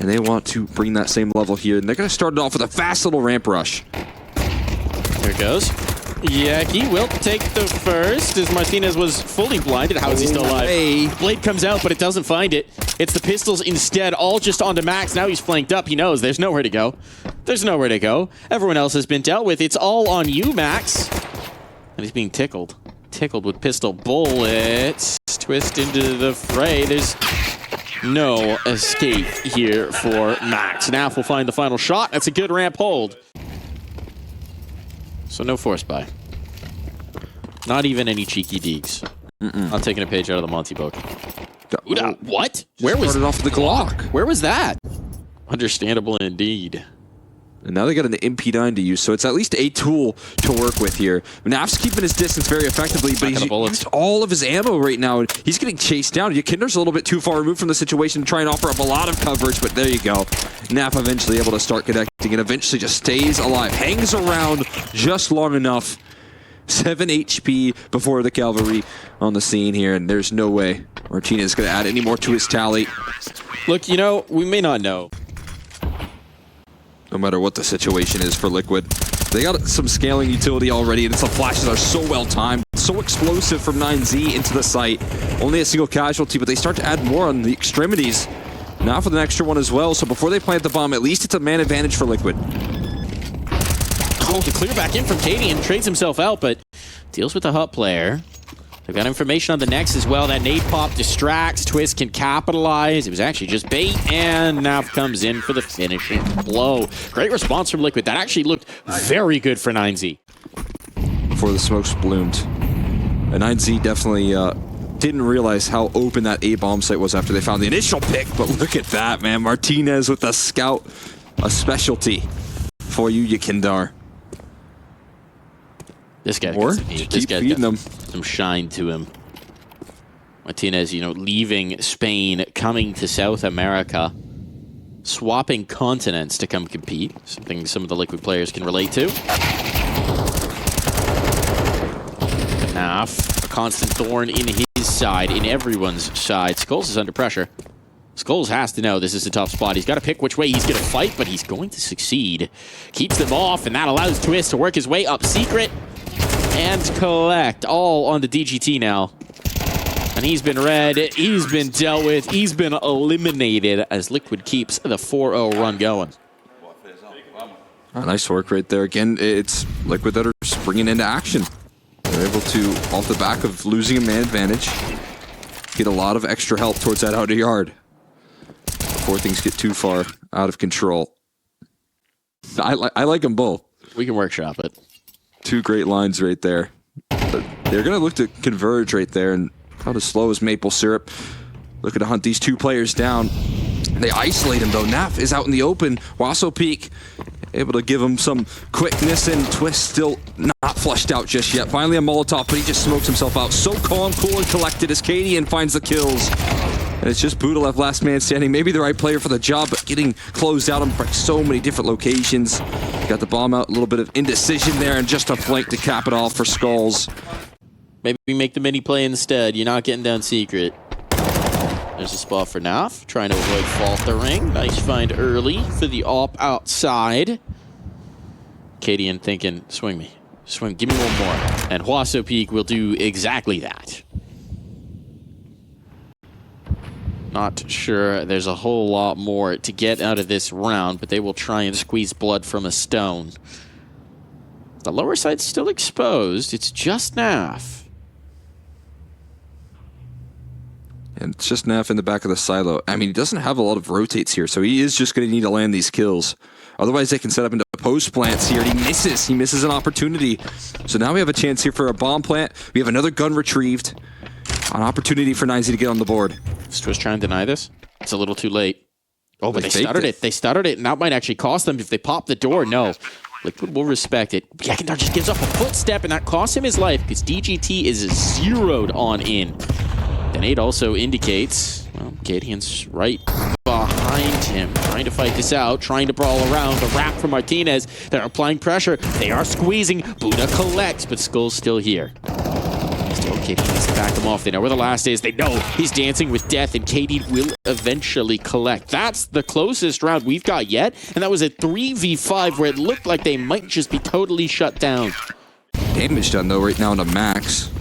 And they want to bring that same level here. And they're going to start it off with a fast little ramp rush. There it goes. Yeah, he will take the first, as Martinez was fully blinded. How is he still alive? Blade comes out, but it doesn't find it. It's the pistols instead, all just onto Max. Now he's flanked up. He knows there's nowhere to go. There's nowhere to go. Everyone else has been dealt with. It's all on you, Max. And he's being tickled. Tickled with pistol bullets. Twist into the fray. There's no escape here for Max. Naf will find the final shot. That's a good ramp hold. So no force buy. Not even any cheeky deeks. Not taking a page out of the Monty book. What? Where was it? Off the Glock. Where was that? Understandable indeed. And now they got an MP9 to use, so it's at least a tool to work with here. Naf's keeping his distance very effectively, but he's used all of his ammo right now. He's getting chased down. Kinder's a little bit too far removed from the situation to try and offer up a lot of coverage, but there you go. Naf eventually able to start connecting and eventually just stays alive. Hangs around just long enough. 7 HP before the cavalry on the scene here, and there's no way Martinez is going to add any more to his tally. Look, you know, we may not know. No matter what the situation is for Liquid. They got some scaling utility already, and some flashes are so well timed, so explosive from 9Z into the site. Only a single casualty, but they start to add more on the extremities. Now for the extra one as well, so before they plant the bomb, at least it's a man advantage for Liquid. Oh, to clear back in from Katie and trades himself out, but deals with the hut player. They've got information on the next as well. That nade pop distracts. Twist can capitalize. It was actually just bait, and Naf comes in for the finishing blow. Great response from Liquid. That actually looked very good for 9Z. Before the smokes bloomed. And 9Z definitely didn't realize how open that A-bomb site was after they found the initial pick, but look at that, man. Martinez with the scout. A specialty for you, Yakindar. This guy keep feeding them. Some shine to him. Martinez, you know, leaving Spain, coming to South America, swapping continents to come compete. Something some of the Liquid players can relate to. Naf, a constant thorn in his side, in everyone's side. Skulls is under pressure. Skulls has to know this is a tough spot. He's got to pick which way he's going to fight, but he's going to succeed. Keeps them off, and that allows Twist to work his way up secret and collect all on the DGT now. And he's been read, he's been dealt with, he's been eliminated as Liquid keeps the 4-0 run going. Nice work right there. Again, it's Liquid that are springing into action. They're able to, off the back of losing a man advantage, get a lot of extra help towards that outer yard before things get too far out of control. I like them both. We can workshop it. Two great lines right there. But they're going to look to converge right there, and not as slow as maple syrup. Looking to hunt these two players down. They isolate him, though. Naf is out in the open. Wasso Peak able to give him some quickness, and Twist still not flushed out just yet. Finally a Molotov, but he just smokes himself out. So calm, cool, and collected as Kadian finds the kills. And it's just Buddha left last man standing. Maybe the right player for the job, but getting closed out on so many different locations. Got the bomb out, a little bit of indecision there, and just a flank to cap it off for Skulls. Maybe we make the mini play instead. You're not getting down secret. There's a spot for Naf, trying to avoid faltering. Nice find early for the op outside. Kadian thinking, swing me. Swing, give me one more. And Huaso Peak will do exactly that. Not sure there's a whole lot more to get out of this round, but they will try and squeeze blood from a stone. The lower side's still exposed. It's just Naf. And it's just Naf in the back of the silo. I mean, he doesn't have a lot of rotates here, so he is just going to need to land these kills. Otherwise, they can set up into post plants here, and he misses. He misses an opportunity. So now we have a chance here for a bomb plant. We have another gun retrieved. An opportunity for 9Z to get on the board. Is Twist trying to deny this? It's a little too late. Oh, but they stuttered it. They stuttered it, and that might actually cost them if they pop the door. No. Liquid will respect it. Yakindar just gives up a footstep, and that costs him his life because DGT is zeroed on in. The nade also indicates, well, Kadian's right behind him, trying to fight this out, trying to brawl around. The wrap from Martinez. They're applying pressure. They are squeezing. Buddha collects, but Skull's still here. Okay, he needs to back them off. They know where the last is. They know he's dancing with death, and KD will eventually collect. That's the closest round we've got yet, and that was a 3v5 where it looked like they might just be totally shut down. Damage done, though, right now to Max.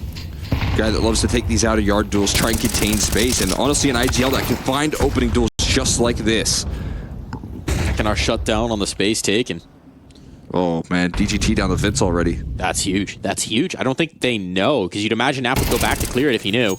Guy that loves to take these out-of-yard duels, try and contain space, and honestly, an IGL that can find opening duels just like this. And our shutdown on the space taken. Oh, man, DGT down the vents already. That's huge. That's huge. I don't think they know, because you'd imagine Nap would go back to clear it if he knew.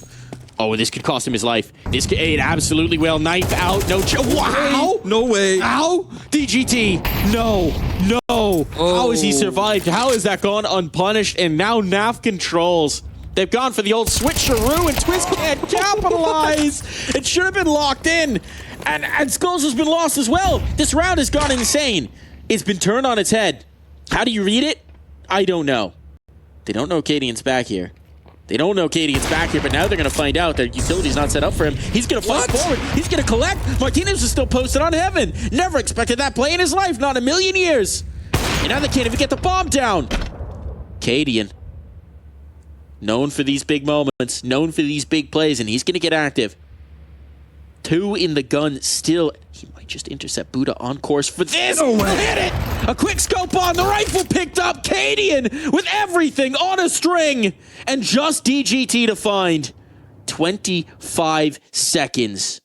Oh, this could cost him his life. This could, it absolutely will. Knife out. No. Wow. No way. How? DGT. No. No. Oh. How has he survived? How has that gone unpunished? And now NAF controls. They've gone for the old switcheroo, and Twist can't capitalize. It should have been locked in. And Skulls has been lost as well. This round has gone insane. It's been turned on its head. How do you read it? I don't know. They don't know Cadian's back here. They don't know Cadian's back here, but now they're going to find out that utility's not set up for him. He's going to fight forward. He's going to collect. Martinez is still posted on heaven. Never expected that play in his life. Not a million years. And now they can't even get the bomb down. Cadian. Known for these big moments. Known for these big plays, and he's going to get active. 2 in the gun still. He might just intercept Buddha on course for this. No way. Hit it. A quick scope on the rifle picked up. Cadian with everything on a string. And just DGT to find. 25 seconds.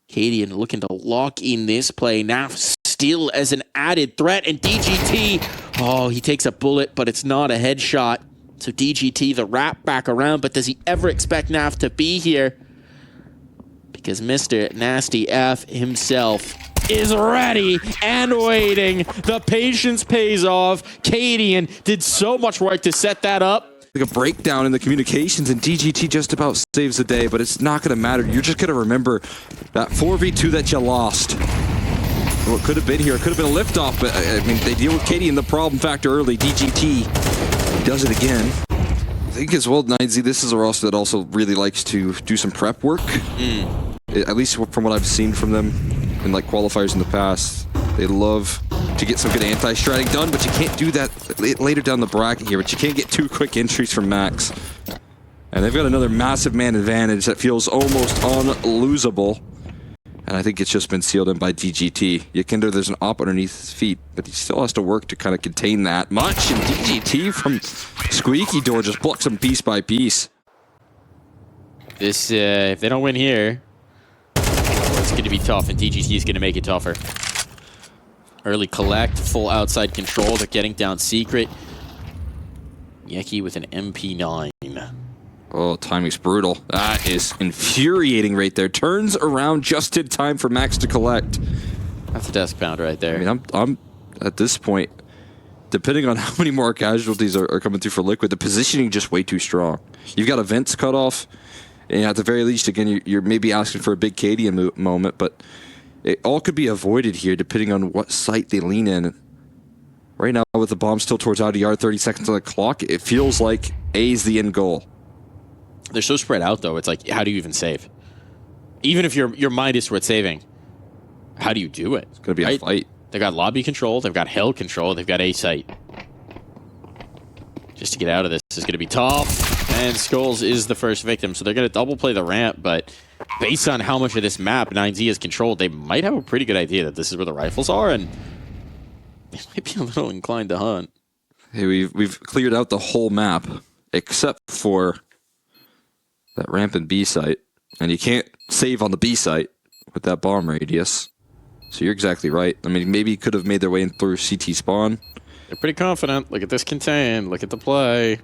Cadian looking to lock in this play. Now still as an added threat. And DGT. Oh, he takes a bullet, but it's not a headshot. So DGT the wrap back around. But does he ever expect NAF to be here? Because Mr. Nasty F himself is ready and waiting. The patience pays off. Cadian did so much work to set that up. Like a breakdown in the communications, and DGT just about saves the day, but it's not going to matter. You're just going to remember that 4v2 that you lost. What could have been here? It could have been a liftoff, but I mean, they deal with Cadian the problem factor early. DGT, he does it again. I think as well, 9Z, this is a roster that also really likes to do some prep work. At least from what I've seen from them in like qualifiers in the past. They love to get some good anti-stratting done, but you can't do that later down the bracket here. But you can't get 2 quick entries from Max. And they've got another massive man advantage that feels almost unlosable. And I think it's just been sealed in by DGT. Yakinder, there's an op underneath his feet, but he still has to work to kind of contain that much. And DGT from Squeaky Door just blocks him piece by piece. This, if they don't win here, it's going to be tough, and DGT is going to make it tougher. Early collect, full outside control. They're getting down secret. Yeki with an MP9. Oh, timing's brutal. That is infuriating right there. Turns around just in time for Max to collect. That's a desk pound right there. I mean, I'm at this point, depending on how many more casualties are coming through for Liquid, the positioning just way too strong. You've got events cut off, and at the very least, again, you're maybe asking for a big Cadian moment, but it all could be avoided here depending on what site they lean in. Right now, with the bomb still towards out of yard, 30 seconds on the clock, it feels like A is the end goal. They're so spread out, though. It's like, how do you even save? Even if your mind is towards saving, how do you do it? It's going to be a fight. They've got lobby control. They've got hell control. They've got A site. Just to get out of this is going to be tough. And Skulls is the first victim, so they're going to double play the ramp, but based on how much of this map 9Z has controlled, they might have a pretty good idea that this is where the rifles are, and they might be a little inclined to hunt. Hey, we've cleared out the whole map, except for that ramp and B site, and you can't save on the B site with that bomb radius. So you're exactly right. I mean, maybe could have made their way in through CT spawn. They're pretty confident. Look at this contain. Look at the play.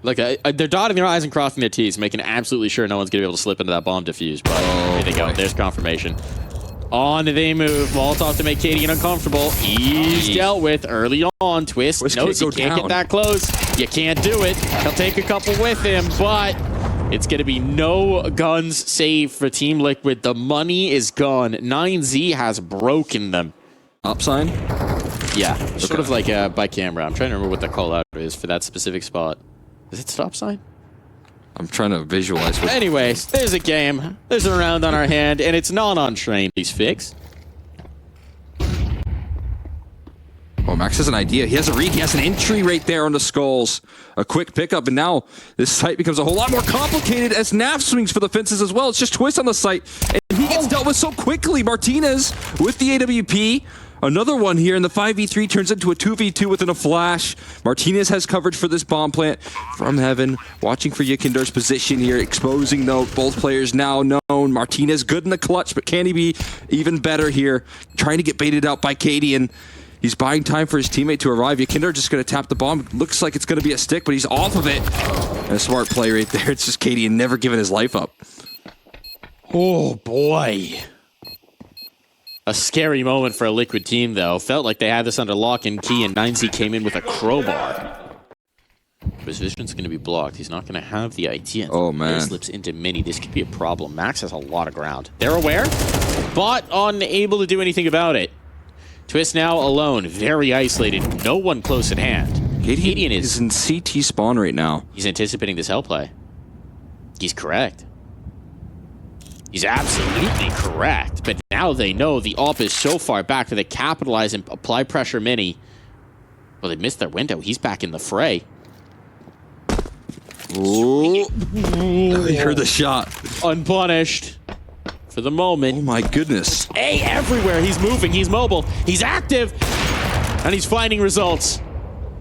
Look, they're dotting their I's and crossing their T's, making absolutely sure no one's going to be able to slip into that bomb defuse. But here they go. There's confirmation. On they move. Molotov to make Cadian uncomfortable. He's dealt with early on. Twist knows he can't get that close. You can't do it. He'll take a couple with him, but it's going to be no guns saved for Team Liquid. The money is gone. 9Z has broken them. Up sign? Yeah, sort of like by camera. I'm trying to remember what the call out is for that specific spot. Is it stop sign? I'm trying to visualize. Anyways, there's a game. There's a round on our hand, and it's not on train. He's fixed. Oh, Max has an idea. He has a read. He has an entry right there on the skulls. A quick pickup, and now this site becomes a whole lot more complicated as Naf swings for the fences as well. It's just Twist on the site, and he gets dealt with so quickly. Martinez with the AWP. Another one here, and the 5v3 turns into a 2v2 within a flash. Martinez has coverage for this bomb plant from heaven. Watching for Yikindar's position here, exposing though both players now known. Martinez good in the clutch, but can he be even better here? Trying to get baited out by Cadian. He's buying time for his teammate to arrive. Yikindar just going to tap the bomb. Looks like it's going to be a stick, but he's off of it. And a smart play right there. It's just Cadian never giving his life up. Oh, boy. A scary moment for a Liquid team, though. Felt like they had this under lock and key, and 9Z came in with a crowbar. His vision's going to be blocked. He's not going to have the idea. Oh, man. He slips into mini. This could be a problem. Max has a lot of ground. They're aware, but unable to do anything about it. Twist now alone, very isolated, no one close at hand. Cadian is in CT spawn right now. He's anticipating this hell play. He's correct. He's absolutely correct. But now they know the AWP is so far back that they capitalize and apply pressure mini. Well, they missed their window. He's back in the fray. Oh, I heard the shot. Unpunished. For the moment. Oh my goodness. A everywhere. He's moving. He's mobile. He's active. And he's finding results.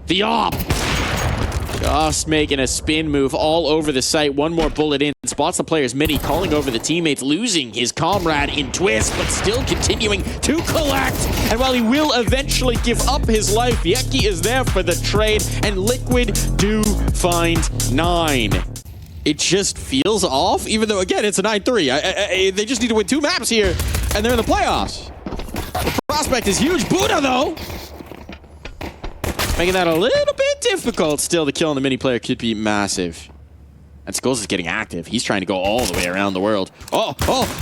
The AWP. Just making a spin move all over the site. One more bullet in. Spots the player's mini, calling over the teammates, losing his comrade in Twist, but still continuing to collect. And while he will eventually give up his life, Yeki is there for the trade, and Liquid do find 9. It just feels off, even though, again, it's a 9-3. They just need to win 2 maps here, and they're in the playoffs. The prospect is huge. Buddha, though, making that a little bit difficult. Still, the kill on the mini player could be massive. And Skulls is getting active. He's trying to go all the way around the world. Oh,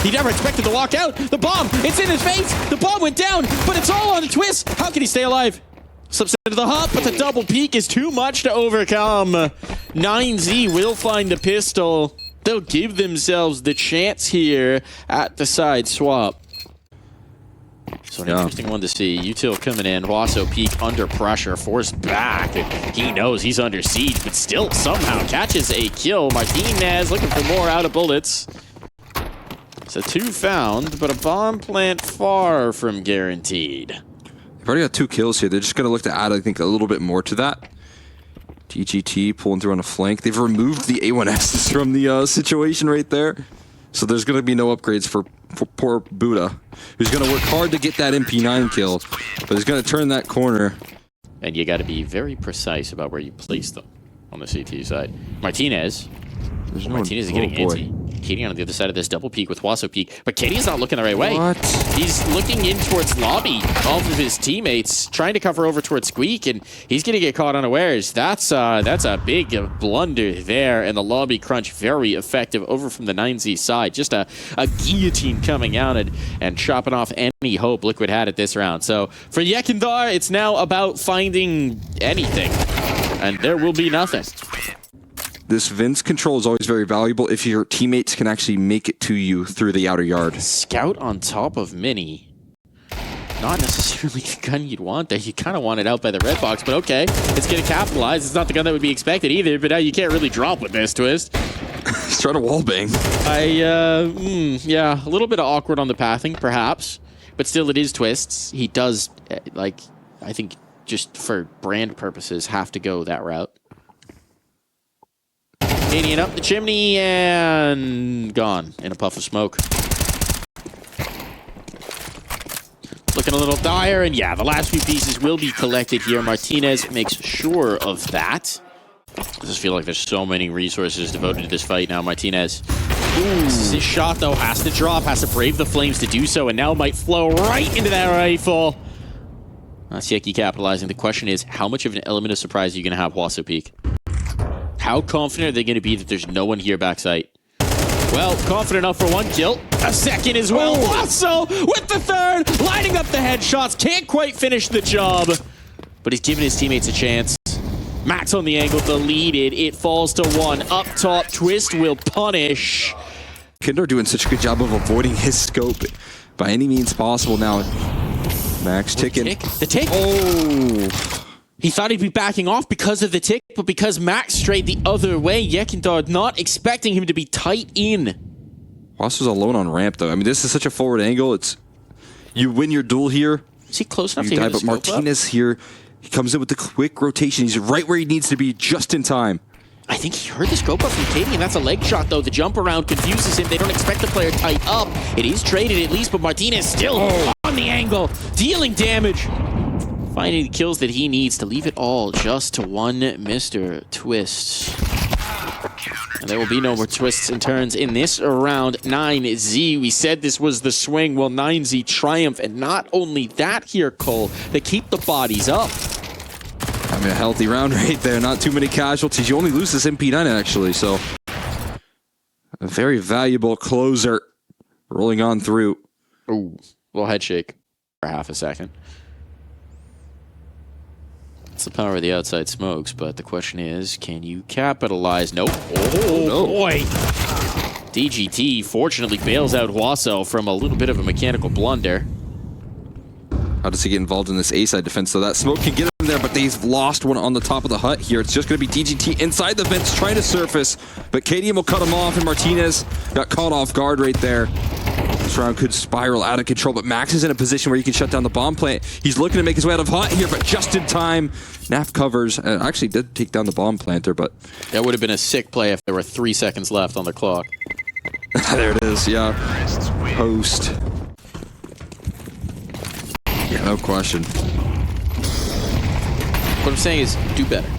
he never expected to walk out. The bomb, it's in his face. The bomb went down, but it's all on a Twist. How can he stay alive? Slips into the hop, but the double peek is too much to overcome. 9Z will find the pistol. They'll give themselves the chance here at the side swap. So an interesting one to see. Util coming in. Wasso peek under pressure, forced back. He knows he's under siege, but still somehow catches a kill. Martinez looking for more out of bullets. So 2 found, but a bomb plant far from guaranteed. They've already got 2 kills here. They're just going to look to add, I think, a little bit more to that. TGT pulling through on a flank. They've removed the A1Ss from the situation right there. So there's going to be no upgrades for poor Buddha, who's going to work hard to get that MP9 kill, but he's going to turn that corner. And you got to be very precise about where you place them on the CT side. Martinez. Martinez is getting antsy. Katie on the other side of this double peek with Wasso peek, but Katie's not looking the right way. What? He's looking in towards lobby, all of his teammates trying to cover over towards Squeak, and he's going to get caught unawares. That's a big blunder there, and the lobby crunch very effective over from the 9Z side. Just a guillotine coming out and chopping off any hope Liquid had at this round. So for Yekindar, it's now about finding anything, and there will be nothing. This Vince control is always very valuable if your teammates can actually make it to you through the outer yard. Scout on top of Mini. Not necessarily the gun you'd want there. You kind of want it out by the red box, but okay. It's going to capitalize. It's not the gun that would be expected either, but now you can't really drop with this Twist. He's trying to wallbang. Yeah, a little bit of awkward on the pathing, perhaps. But still, it is Twists. He does, I think, just for brand purposes, have to go that route. Canadian up the chimney and gone in a puff of smoke. Looking a little dire, and yeah, the last few pieces will be collected here. Martinez makes sure of that. I just feel like there's so many resources devoted to this fight now. Martinez. This shot, though, has to drop, has to brave the flames to do so, and now might flow right into that rifle. That's Yeki capitalizing. The question is, how much of an element of surprise are you going to have Wasso peek? How confident are they going to be that there's no one here backside? Well, confident enough for 1 kill. A second as well. Wasso with the 3rd, lining up the headshots. Can't quite finish the job, but he's giving his teammates a chance. Max on the angle, deleted. It falls to 1. Up top, Twist will punish. Kinder doing such a good job of avoiding his scope by any means possible now. Max ticking. The tick. Oh. He thought he'd be backing off because of the tick, but because Max strayed the other way, Yekindar not expecting him to be tight in. Wasso's alone on ramp, though. I mean, this is such a forward angle. It's you win your duel here. Is he close enough You to die, hit the but scope Martinez here, he comes in with the quick rotation. He's right where he needs to be, just in time. I think he heard the scope up from Katie, and that's a leg shot, though. The jump around confuses him. They don't expect the player tight up. It is traded at least, but Martinez still on the angle, dealing damage. Finding the kills that he needs to leave it all just to one Mr. Twist. And there will be no more twists and turns in this round. 9Z, we said this was the swing. Well, 9Z triumph, and not only that here, Cole, they keep the bodies up. I mean, a healthy round right there. Not too many casualties. You only lose this MP9, actually, so a very valuable closer rolling on through. Ooh, little head shake for half a second. It's the power of the outside smokes, but the question is, can you capitalize? Nope. Oh, no. Boy. DGT fortunately bails out Wasso from a little bit of a mechanical blunder. How does he get involved in this A-side defense? So that smoke can get him there, but they've lost one on the top of the hut here. It's just going to be DGT inside the vents trying to surface, but KDM will cut him off, and Martinez got caught off guard right there. This round could spiral out of control, but Max is in a position where he can shut down the bomb plant. He's looking to make his way out of hut here, but just in time. Naf covers, and actually did take down the bomb planter, but... That would have been a sick play if there were 3 seconds left on the clock. There it is, yeah. Post. Yeah, no question. What I'm saying is, do better.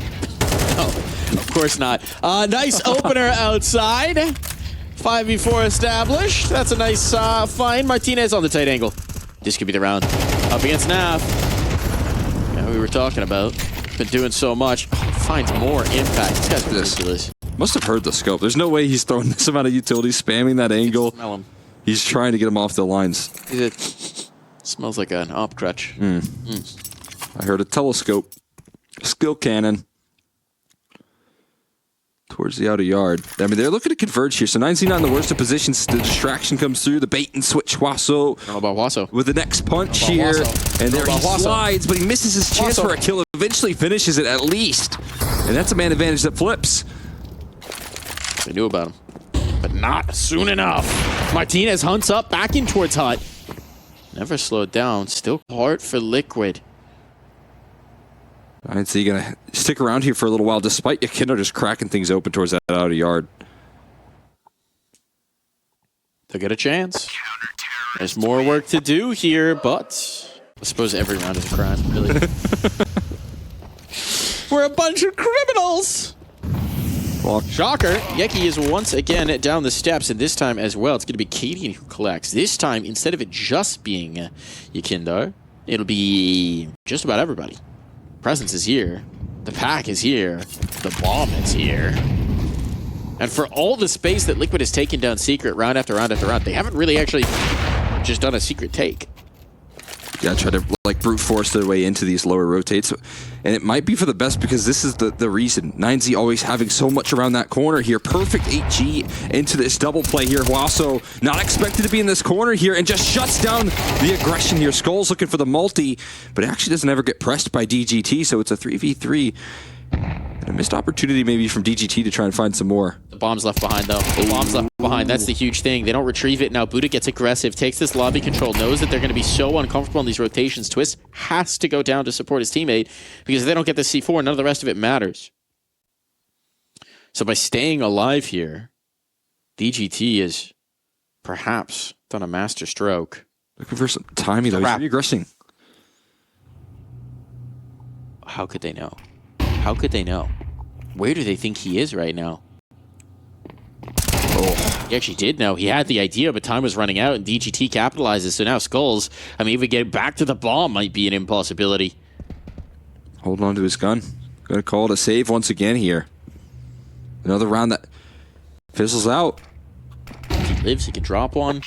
No, of course not. Nice opener outside. 5v4 established. That's a nice find. Martinez on the tight angle. This could be the round. Up against Naf. Yeah, we were talking about. Been doing so much. Finds more impact. This guy's ridiculous. Must have heard the scope. There's no way he's throwing this amount of utility, spamming that angle. Smell him. He's trying to get him off the lines. It smells like an op crutch. I heard a telescope. Skill cannon. Towards the outer yard. I mean, they're looking to converge here. So 9Z not in the worst of positions. The distraction comes through. The bait and switch. Wasso. I don't know about Wasso. With the next punch here. Wasso. And there he Wasso. slides, but he misses his chance Wasso. for a kill. Eventually finishes it at least. And that's a man advantage that flips. They knew about him. But not soon enough. Martinez hunts up back in towards hut. Never slowed down. Still hard for Liquid. 9Z gonna stick around here for a little while, despite Yekindar just cracking things open towards that outer yard. They'll get a chance. There's more work to do here, but I suppose every round is a crime, really. We're a bunch of criminals! Well, Shocker, Yeki is once again down the steps, and this time as well, it's going to be Katie who collects. This time, instead of it just being Yekindar, it'll be just about everybody. Presence is here. The pack is here. The bomb is here. And for all the space that Liquid has taken down Secret round after round after round, they haven't really actually just done a Secret take. yeah, try to like brute force their way into these lower rotates. And it might be for the best because this is the reason. 9Z always having so much around that corner here. Perfect 8G into this double play here. Wasso not expected to be in this corner here and just shuts down the aggression here. Skull's looking for the multi, but it actually doesn't ever get pressed by DGT, so it's a 3v3. And a missed opportunity maybe from DGT to try and find some more. The bomb's left behind, though. The bomb's left behind. That's the huge thing. They don't retrieve it. Now Buddha gets aggressive, takes this lobby control, knows that they're going to be so uncomfortable in these rotations. Twist has to go down to support his teammate because if they don't get the C4, none of the rest of it matters. So by staying alive here, DGT has perhaps done a master stroke. Looking for some timing, though. He's regressing. How could they know? How could they know? Where do they think he is right now? Oh, he actually did know. He had the idea, but time was running out, and DGT capitalizes. So now Skulls, I mean, even getting back to the bomb might be an impossibility. Holding on to his gun. Gonna call it a save once again here. Another round that fizzles out. If he lives, he can drop one.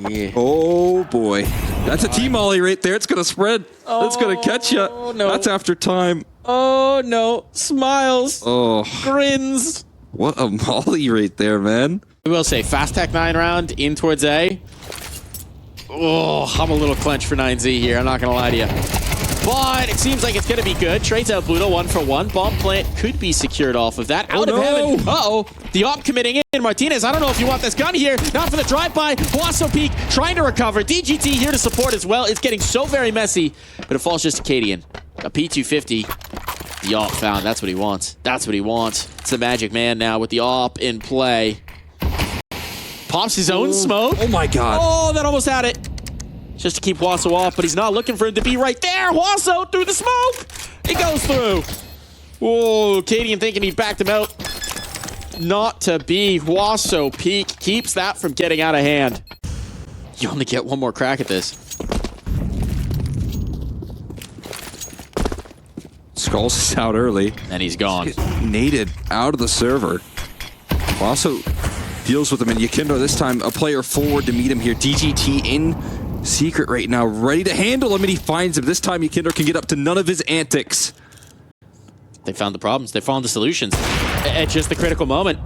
Yeah. Oh boy, that's a T-molly right there. It's gonna spread. It's gonna catch you. No. That's after time. Oh no! Smiles, Oh, grins. what a molly right there, man. I will say, fast tech 9 round in towards A. Oh, I'm a little clenched for 9Z here. I'm not going to lie to you. But it seems like it's going to be good. Trades out Budo 1 for 1. Bomb plant could be secured off of that. Out of heaven. Uh-oh. The op committing in. Martinez, I don't know if you want this gun here. Not for the drive-by. Blasso Peak trying to recover. DGT here to support as well. It's getting so very messy. But it falls just to Cadian. A P250. The op found. That's what he wants. That's what he wants. It's the Magic Man now with the op in play. Pops his own smoke. Oh my god. Oh, that almost had it. Just to keep Wasso off, but he's not looking for him to be right there. Wasso through the smoke. It goes through. Whoa, Cadian thinking he backed him out. Not to be. Wasso Peak keeps that from getting out of hand. You only get one more crack at this. Skulls is out early. And he's gone. Naded out of the server. Wasso deals with him, and Yakindo this time a player forward to meet him here. DGT in secret right now, ready to handle him, and he finds him. This time Yakindo can get up to none of his antics. They found the problems. They found the solutions. At just the critical moment.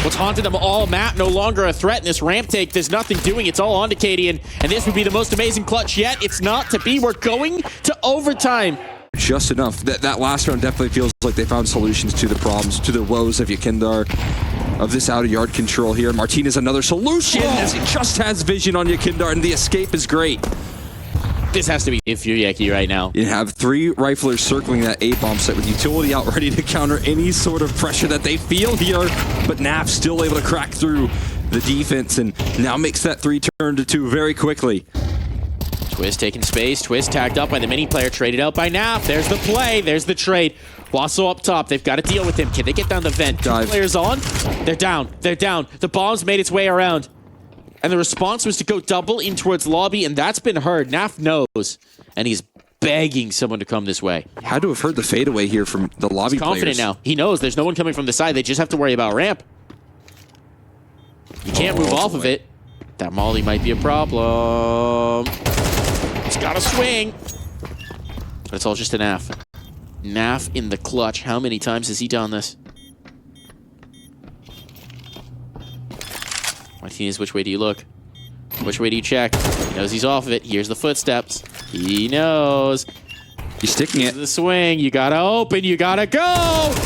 What's haunted them all, Matt, no longer a threat in this ramp take. There's nothing doing. It's all on to Cadian, and this would be the most amazing clutch yet. It's not to be. We're going to overtime. Just enough. That last round definitely feels like they found solutions to the problems, to the woes of Yakindar, of this out-of-yard control here. Martinez, another solution, as he just has vision on Yakindar, and the escape is great. This has to be Infuriaki right now. You have 3 riflers circling that A-bomb site with utility out ready to counter any sort of pressure that they feel here, but Naf still able to crack through the defense and now makes that 3 turn to 2 very quickly. Twist taking space. Twist tagged up by the mini player, traded out by Naf. There's the play. There's the trade. Wasso up top. They've got to deal with him. Can they get down the vent? Dive. 2 players on. They're down. They're down. The bomb's made its way around. And the response was to go double in towards lobby, and that's been heard. Naf knows. And he's begging someone to come this way. Had to have heard the fadeaway here from the lobby He's confident players. now. He knows there's no one coming from the side. They just have to worry about ramp. You can't move off of it. That molly might be a problem. It's got to swing. But it's all just a Naf. Naf in the clutch. How many times has he done this? Martinez, which way do you look? Which way do you check? He knows he's off of it. Here's the footsteps. He knows. He's sticking it. The swing. You gotta open. You gotta go.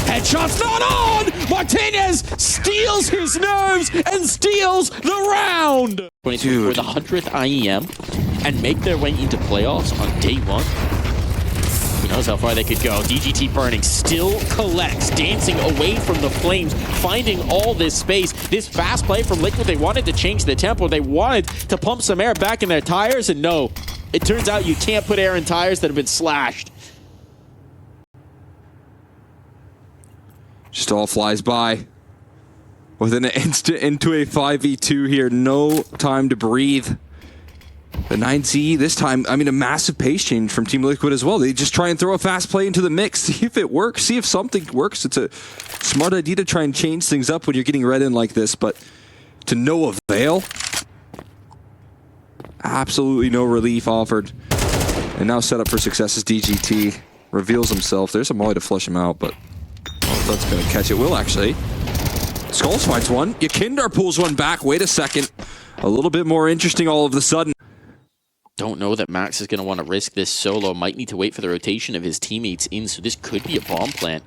Headshot's not on. Martinez steals his nerves and steals the round. For the 100th IEM and make their way into playoffs on day 1. Who knows how far they could go. DGT burning, still collects, dancing away from the flames, finding all this space. This fast play from Liquid, they wanted to change the tempo. They wanted to pump some air back in their tires, and no. It turns out you can't put air in tires that have been slashed. Just all flies by. With an instant into a 5v2 here. No time to breathe. The 9Z this time, I mean, a massive pace change from Team Liquid as well. They just try and throw a fast play into the mix, see if it works, see if something works. It's a smart idea to try and change things up when you're getting red in like this, but to no avail. Absolutely no relief offered. And now set up for success as DGT reveals himself. There's a molly to flush him out, but I don't know if that's going to catch it. Will actually. Skulls finds one. Yakindar pulls one back. Wait a second. A little bit more interesting all of a sudden. Don't know that Max is going to want to risk this solo. Might need to wait for the rotation of his teammates in, so this could be a bomb plant.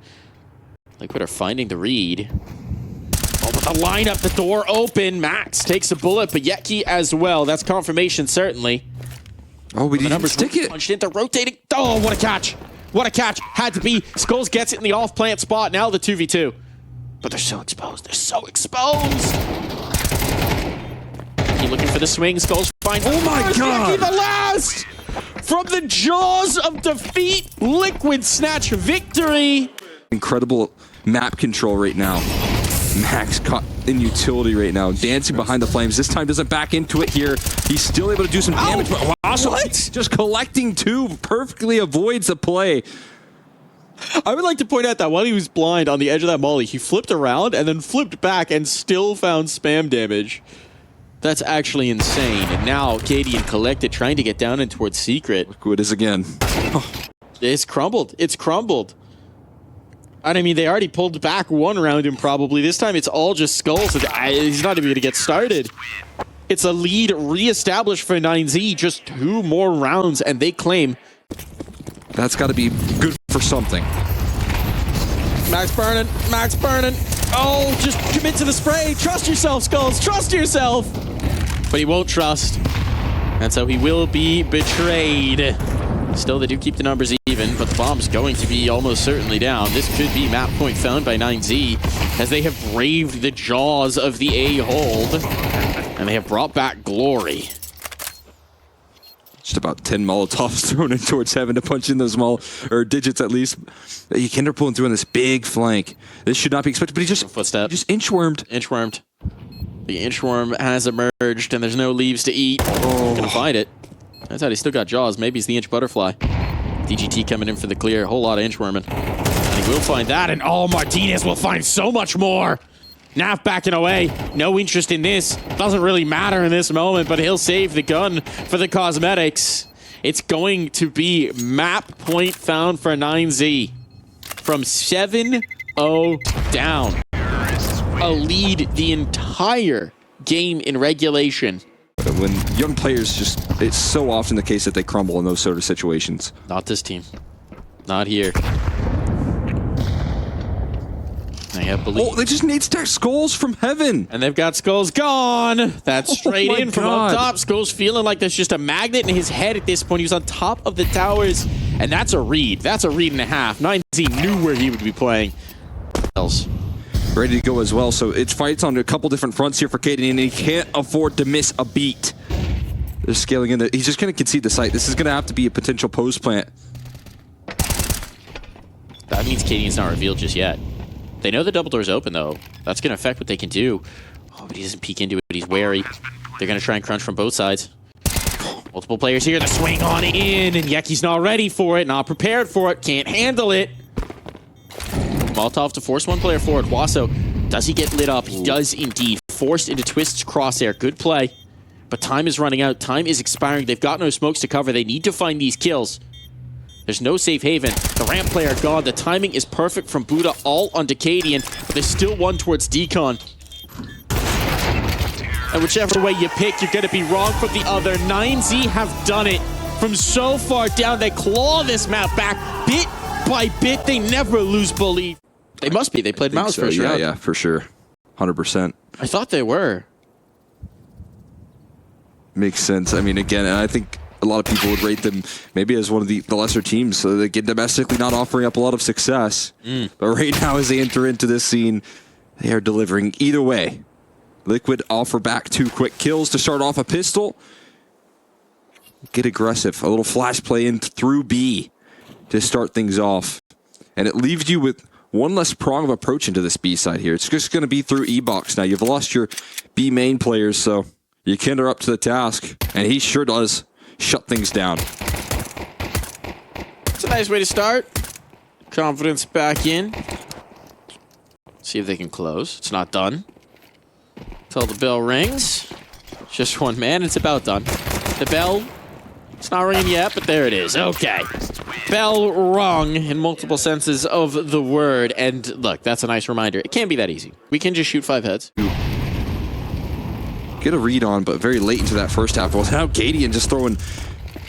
Liquid are finding the read. Oh, with the lineup, the door open. Max takes a bullet, but Yetki as well. That's confirmation, certainly. Oh, we didn't stick it. Punched into rotating. Oh, what a catch. What a catch. Had to be. Skulls gets it in the off-plant spot. Now the 2v2. But they're so exposed. They're so exposed. Looking for the swing. Skulls find. Oh my god! The last from the jaws of defeat. Liquid snatch victory. Incredible map control right now. Max caught in utility right now, dancing behind the flames. This time doesn't back into it here. He's still able to do some damage, but also just collecting 2 perfectly avoids the play. I would like to point out that while he was blind on the edge of that molly, he flipped around and then flipped back and still found spam damage. That's actually insane. And now Cadian collected, trying to get down in towards Secret. Look who it is again. It's crumbled. It's crumbled. And I mean, they already pulled back 1 round him probably. This time it's all just Skulls. He's not even going to get started. It's a lead reestablished for 9Z. Just 2 more rounds, and they claim. That's got to be good for something. Max burning. Max burning. Oh, just commit to the spray. Trust yourself, Skulls. Trust yourself. But he won't trust. And so he will be betrayed. Still, they do keep the numbers even, but the bomb's going to be almost certainly down. This could be map point found by 9Z, as they have braved the jaws of the A hold, and they have brought back glory. Just about 10 Molotovs thrown in towards heaven to punch in those digits at least. Kinder pulling through on this big flank. This should not be expected, but he just inchwormed. Inchwormed. The inchworm has emerged, and there's no leaves to eat. Oh, gonna find it. That's how he still got jaws. Maybe it's the inch butterfly. DGT coming in for the clear. A whole lot of inchworming. And he will find that, and oh, Martinez will find so much more. Naf backing away. No interest in this. Doesn't really matter in this moment, but he'll save the gun for the cosmetics. It's going to be map point found for 9Z. From 7-0 down. A lead the entire game in regulation. When young players it's so often the case that they crumble in those sort of situations. Not this team. Not here. They have belief. Oh, they just need stack Skulls from heaven. And they've got Skulls gone. That's straight in from God. up top. Skulls feeling like there's just a magnet in his head at this point. He was on top of the towers. And that's a read. That's a read and a half. 9Z knew where he would be playing. Ready to go as well, so it's fights on a couple different fronts here for Caden, and he can't afford to miss a beat. They're scaling in. He's just going to concede the site. This is going to have to be a potential post plant. That means Cadian's not revealed just yet. They know the double door's open, though. That's going to affect what they can do. Oh, but he doesn't peek into it. He's wary. They're going to try and crunch from both sides. Multiple players here. The swing on in, and Yeki's not ready for it, not prepared for it, can't handle it. Molotov to force one player forward. Wasso, does he get lit up? He does indeed. Forced into Twist's crosshair. Good play. But time is running out. Time is expiring. They've got no smokes to cover. They need to find these kills. There's no safe haven. The ramp player gone. The timing is perfect from Buddha all onto Cadian. But there's still one towards Decon. And whichever way you pick, you're going to be wrong from the other. 9Z have done it. From so far down, they claw this map back. Bit by bit, they never lose belief. They must be. They played Mouse so, first round. Yeah, for sure. 100%. I thought they were. Makes sense. I mean, again, and I think a lot of people would rate them maybe as one of the lesser teams, so they get domestically not offering up a lot of success. But right now, as they enter into this scene, they are delivering either way. Liquid offer back 2 quick kills to start off a pistol. Get aggressive. A little flash play in through B to start things off. And it leaves you with one less prong of approach into this B side here. It's just going to be through E-Box now. You've lost your B main players, so you are up to the task. And he sure does shut things down. It's a nice way to start. Confidence back in. See if they can close. It's not done. Till the bell rings. Just one man. It's about done. The bell, it's not ringing yet, but there it is. Okay. Bell rung in multiple senses of the word. And look, that's a nice reminder. It can't be that easy. We can just shoot 5 heads. Get a read on, but very late into that first half. Well, now Cadian just throwing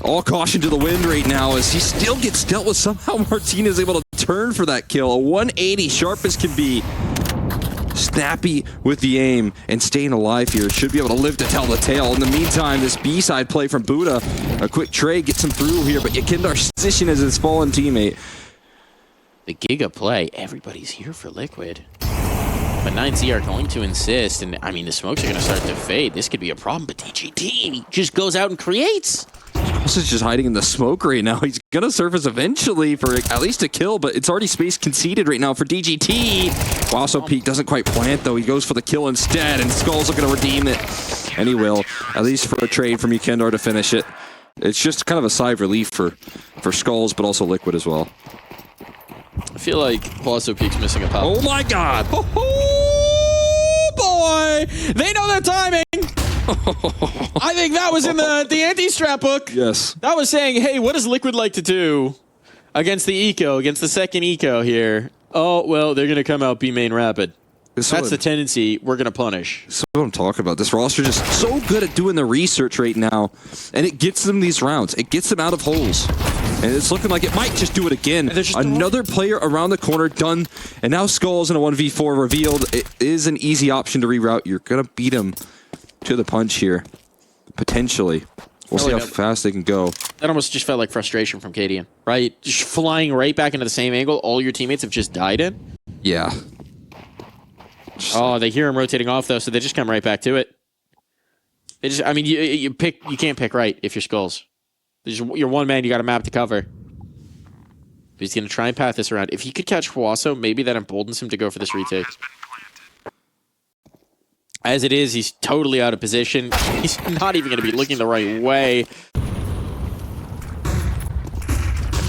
all caution to the wind right now as he still gets dealt with. Somehow Martinez able to turn for that kill. A 180 sharp as can be. Snappy with the aim and staying alive here. Should be able to live to tell the tale. In the meantime, this B-side play from Buddha. A quick trade gets him through here, but Yakindar's position as his fallen teammate. The Giga play. Everybody's here for Liquid. But 9Z are going to insist, and I mean, the smokes are going to start to fade. This could be a problem, but DGT just goes out and creates. This is just hiding in the smoke right now. He's going to surface eventually for at least a kill, but it's already space conceded right now for DGT. Wow, so Pete doesn't quite plant, though. He goes for the kill instead, and Skull's looking to redeem it. And he will, at least for a trade from Yukendar to finish it. It's just kind of a sigh of relief for Skulls, but also Liquid as well. I feel like Wasso Peak's missing a pop. Oh my god! Oh boy! They know their timing! I think that was in the anti-strap book. Yes. That was saying, hey, what does Liquid like to do against the eco, against the second eco here? Oh, well, they're going to come out B main rapid. That's the tendency we're going to punish. That's what I'm talking about. This roster just so good at doing the research right now, and it gets them these rounds. It gets them out of holes. And it's looking like it might just do it again. Another player around the corner done, and now Skull's in a 1v4 revealed. It is an easy option to reroute. You're going to beat him to the punch here, potentially. We'll see how fast they can go. That almost just felt like frustration from Cadian, right? Just flying right back into the same angle all your teammates have just died in. Yeah. Oh, they hear him rotating off though, so they just come right back to it. They just, I mean, you can't pick right if you're Skulls. You're one man, you got a map to cover. But he's gonna try and path this around. If he could catch Huaso, maybe that emboldens him to go for this retake. As it is, he's totally out of position. He's not even gonna be looking the right way.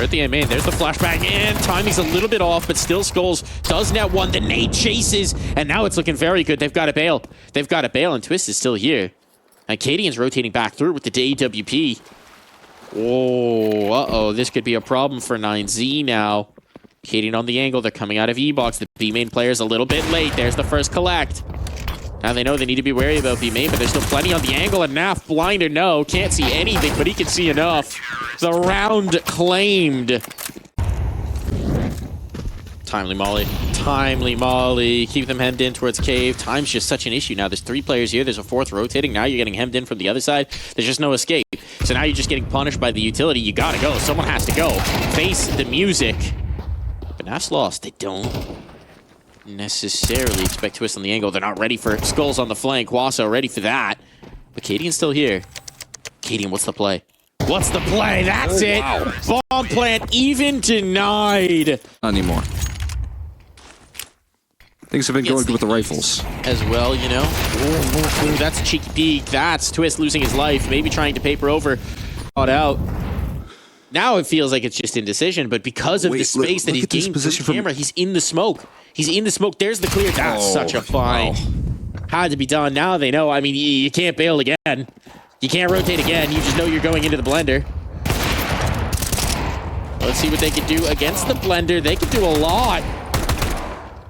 At the end, man, there's the flashbang in. Timing's a little bit off, but still Skulls does net one. The nade chases, and now it's looking very good. They've got to bail. They've got to bail, and Twist is still here. And Cadian's rotating back through with the AWP. Oh, uh-oh. This could be a problem for 9Z now. Cadian on the angle. They're coming out of E-Box. The B-main player's a little bit late. There's the first collect. Now they know they need to be wary about B-main, but there's still plenty on the angle, and Naf, blind or no, can't see anything, but he can see enough. The round claimed. Timely Molly. Timely Molly. Keep them hemmed in towards cave. Time's just such an issue now. There's 3 players here. There's a 4th rotating. Now you're getting hemmed in from the other side. There's just no escape. So now you're just getting punished by the utility. You gotta go. Someone has to go. Face the music. But Naf's lost. They don't necessarily expect Twist on the angle. They're not ready for Skulls on the flank. Huaso ready for that. But Cadian's still here. Cadian, what's the play? What's the play? That's it. Wow. Bomb plant even denied. Not anymore. Things have been going good with the rifles. As well, you know. Ooh, that's a cheeky peek. That's Twist losing his life. Maybe trying to paper over. Caught out. Now it feels like it's just indecision, but because of the space that he's gained from the camera, he's in the smoke. He's in the smoke. There's the clear. That's such a find. Had to be done. Now they know. I mean, you can't bail again. You can't rotate again. You just know you're going into the blender. Let's see what they can do against the blender. They can do a lot.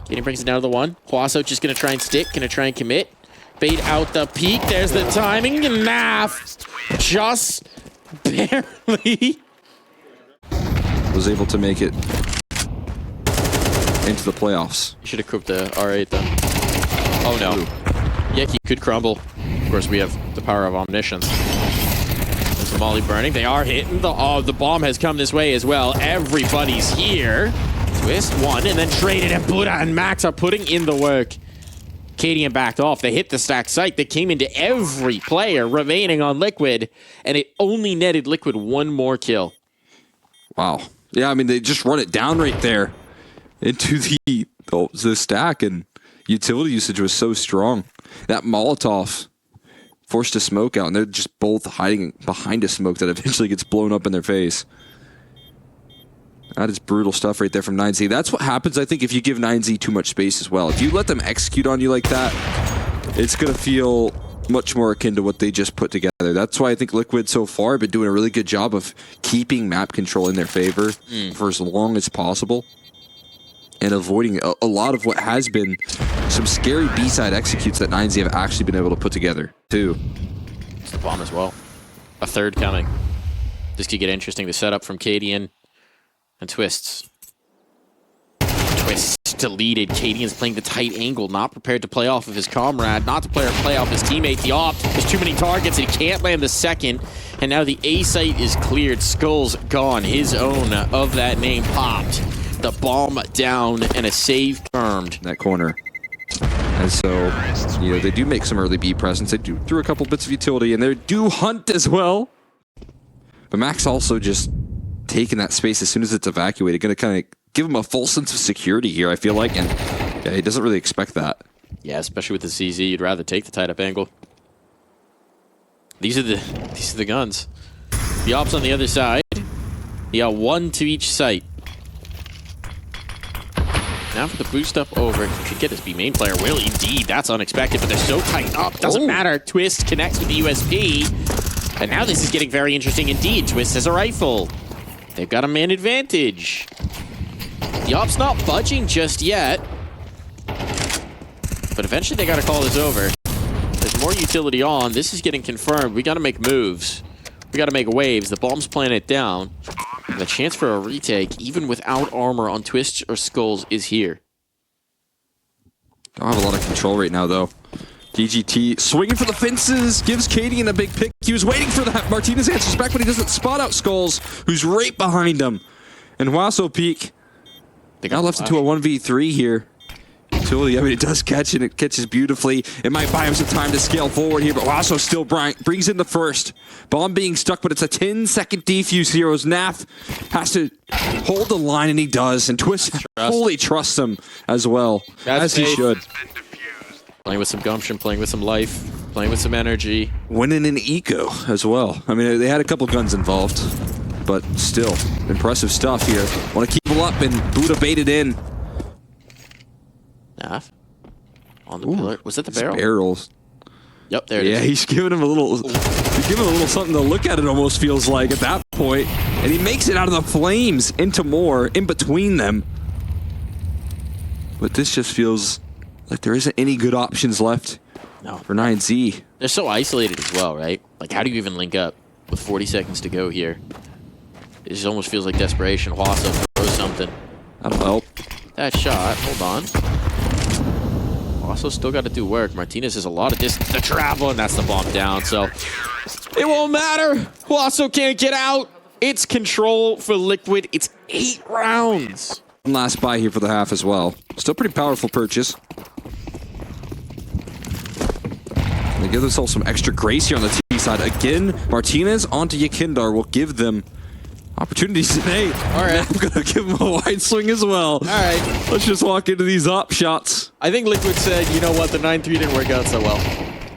Cadian brings it down to the 1. Huaso just going to try and stick. Going to try and commit. Bait out the peak. There's the timing. And Naf just barely was able to make it into the playoffs. You should have cooked the R8 then. Oh no. Yeah, he could crumble. Of course, we have the power of omniscience. There's the molly burning. They are hitting. The bomb has come this way as well. Everybody's here. Twist one and then traded, and Buddha and Max are putting in the work. Cadian backed off. They hit the stack site. They came into every player remaining on Liquid, and it only netted Liquid 1 more kill. Wow. Yeah, I mean, they just run it down right there into the stack, and utility usage was so strong. That Molotov forced a smoke out, and they're just both hiding behind a smoke that eventually gets blown up in their face. That is brutal stuff right there from 9Z. That's what happens, I think, if you give 9Z too much space as well. If you let them execute on you like that, it's going to feel much more akin to what they just put together. That's why I think Liquid so far have been doing a really good job of keeping map control in their favor for as long as possible and avoiding a lot of what has been some scary B-side executes that 9Z have actually been able to put together, too. It's the bomb as well. A 3rd coming. This could get interesting. The setup from Cadian and Twists. Twist deleted. Cadian's playing the tight angle, not prepared to play off of his comrade, not to play off his teammate. The opt, there's too many targets, and he can't land the second. And now the A site is cleared. Skull's gone. His own of that name popped. The bomb down and a save confirmed. That corner. And so, you know, they do make some early B presence. They do through a couple bits of utility, and they do hunt as well. But Max also just taking that space as soon as it's evacuated. Going to kind of give him a full sense of security here, I feel like. And yeah, he doesn't really expect that. Yeah, especially with the CZ, you'd rather take the tied up angle. These are the guns. The ops on the other side. Yeah, 1 to each site. Now for the boost up over. He could get his B main player. Will indeed. That's unexpected, but they're so tight up. Doesn't matter. Twist connects with the USP. And now this is getting very interesting indeed. Twist has a rifle. They've got a man advantage. The op's not budging just yet. But eventually they got to call this over. There's more utility on. This is getting confirmed. We got to make moves. We got to make waves. The bomb's playing it down. And the chance for a retake, even without armor on Twist or Skulls, is here. Don't have a lot of control right now, though. DGT swinging for the fences, gives Cadian a big pick. He was waiting for that. Martinez answers back, but he doesn't spot out Skulls, who's right behind him. And Wasso Peak, they got left into a 1v3 here. Utility, I mean, it does catch, and it catches beautifully. It might buy him some time to scale forward here, but Wasso still brings in the first. Bomb being stuck, but it's a 10-second defuse here. As Naf has to hold the line, and he does. And Twist fully trusts him as well, as he should. Playing with some gumption, playing with some life, playing with some energy. Winning an eco as well. I mean, they had a couple guns involved, but still, impressive stuff here. Want to keep them up, and Buddha baited in. Naf on the pillar. Was that the barrel? Barrels. Yep, there it is. Yeah, he's giving him a little. He's giving him a little something to look at. It almost feels like at that point, and he makes it out of the flames into more in between them. But this just feels like there isn't any good options left. No. For 9Z. They're so isolated as well, right? Like, how do you even link up with 40 seconds to go here? It just almost feels like desperation. Wasso throws something. That'll help. That shot. Hold on. Wasso still got to do work. Martinez has a lot of distance to travel, and that's the bomb down. So it won't matter. Wasso can't get out. It's control for Liquid. It's 8 rounds. One last buy here for the half as well. Still pretty powerful purchase. They give themselves some extra grace here on the T side. Again, Martinez onto Yakindar will give them opportunities today. All right. I'm going to give him a wide swing as well. All right. Let's just walk into these op shots. I think Liquid said, you know what, the 9-3 didn't work out so well.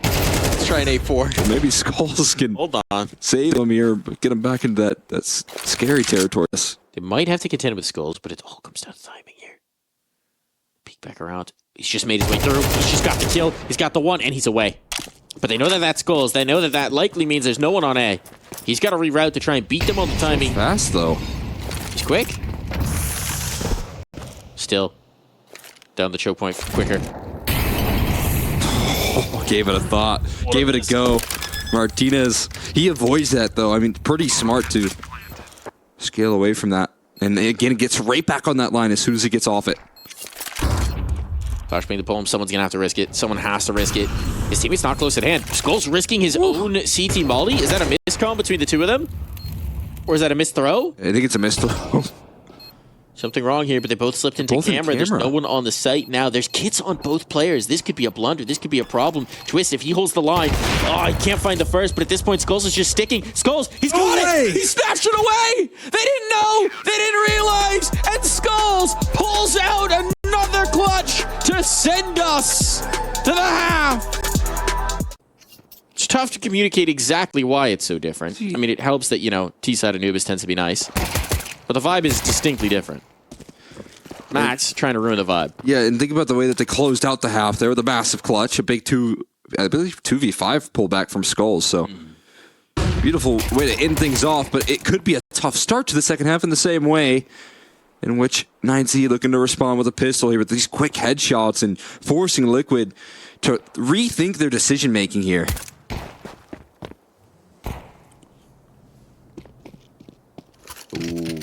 Let's try an 8-4. Maybe Skulls can Hold on. save him here, but get him back into that scary territory. They might have to contend with Skulls, but it all comes down to timing here. Peek back around. He's just made his way through. He's just got the kill. He's got the one, and he's away. But they know that that's Skulls. They know that that likely means there's no one on A. He's got to reroute to try and beat them on the timing. Fast, though. He's quick. Still. Down the choke point quicker. Oh, gave it a thought. Gave it a go. Martinez, he avoids that, though. I mean, pretty smart to scale away from that. And again, it gets right back on that line as soon as he gets off it. Flashbang the poem. Someone's going to have to risk it. Someone has to risk it. His teammate's not close at hand. Skull's risking his own CT molly. Is that a miscom between the two of them? Or is that a missed throw? I think it's a missed throw. Something wrong here, but they both slipped into camera. There's no one on the site now. There's kits on both players. This could be a blunder. This could be a problem. Twist, if he holds the line. Oh, I can't find the first, but at this point, Skulls is just sticking. Skulls, he's got it! He snatched it away! They didn't know! They didn't realize! And Skulls pulls out another clutch to send us to the half! It's tough to communicate exactly why it's so different. I mean, it helps that, you know, T-side Anubis tends to be nice. But the vibe is distinctly different. Max trying to ruin the vibe. Yeah, and think about the way that they closed out the half there with a massive clutch, a big 2v5 pullback from Skulls. So beautiful way to end things off, but it could be a tough start to the second half in the same way in which 9Z looking to respond with a pistol here with these quick headshots and forcing Liquid to rethink their decision making here. Ooh.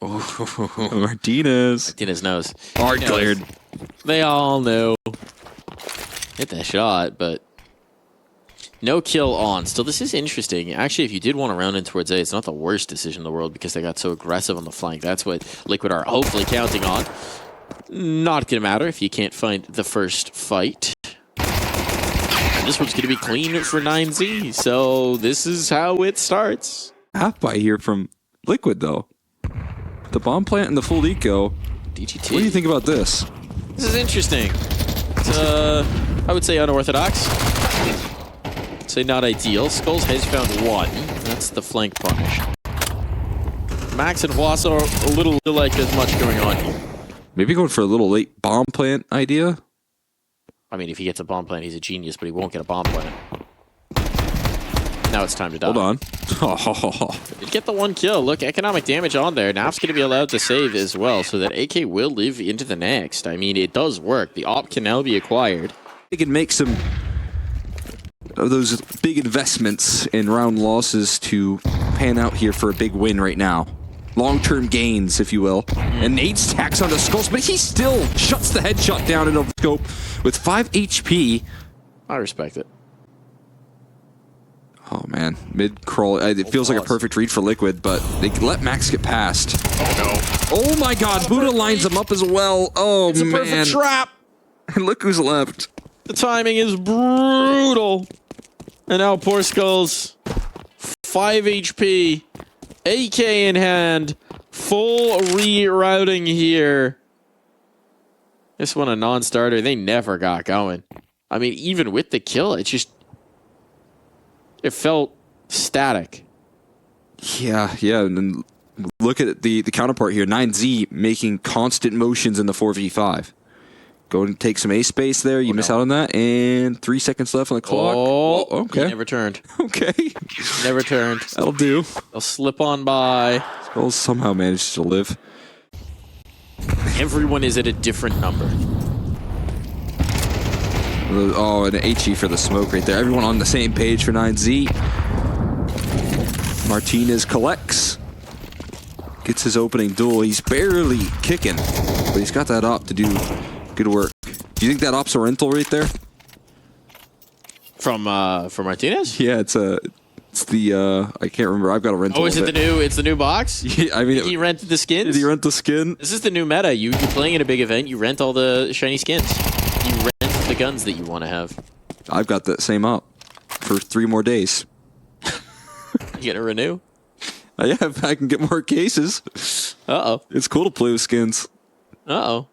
Oh, Martinez knows. Hard cleared. They all know. Hit that shot, but no kill on. Still, this is interesting. Actually, if you did want to round in towards A, it's not the worst decision in the world because they got so aggressive on the flank. That's what Liquid are hopefully counting on. Not going to matter if you can't find the first fight. And this one's going to be clean for 9Z, so this is how it starts. Half by here from Liquid, though. The bomb plant and the full eco. DGT. What do you think about this? This is interesting. It's, I would say unorthodox. I'd say not ideal. Skulls has found one. That's the flank punish. Max and Wasso are a little like there's much going on here. Maybe going for a little late bomb plant idea? I mean, if he gets a bomb plant, he's a genius, but he won't get a bomb plant. Now it's time to die. Hold on. Get the one kill. Look, economic damage on there. Naf's going to be allowed to save as well, so that AK will live into the next. I mean, it does work. The op can now be acquired. they can make some of those big investments in round losses to pan out here for a big win right now. Long-term gains, if you will. And Nate's tacks onto Skulls, but he still shuts the headshot down in over scope with 5 HP. I respect it. Oh man, mid crawl. It feels like a perfect read for Liquid, but they let Max get past. Oh no. Oh my god, Buddha lines him up as well. Oh It's a man. perfect trap. And look who's left. The timing is brutal. And now poor Skulls. 5 HP. AK in hand. Full rerouting here. This one a non-starter. They never got going. I mean, even with the kill, it felt static. Yeah. And then look at the counterpart here. 9Z making constant motions in the 4v5. Go and take some A space there. You miss out on that. And 3 seconds left on the clock. Oh, okay. He never turned. Okay. Never turned. That'll do. They'll slip on by. Skulls somehow managed to live. Everyone is at a different number. Oh, and an HE for the smoke right there. Everyone on the same page for 9Z. Martinez collects. Gets his opening duel. He's barely kicking, but he's got that op to do good work. Do you think that op's a rental right there? From Martinez? Yeah, it's the I can't remember. I've got a rental. Oh, is it it's the new box? Yeah, I mean, he rented the skins? Did he rent the skin? This is the new meta. You're playing at a big event, you rent all the shiny skins. You rent the guns that you want to have. I've got that same op for 3 more days. You gonna renew? Yeah, I can get more cases. Uh-oh. It's cool to play with skins. Uh-oh.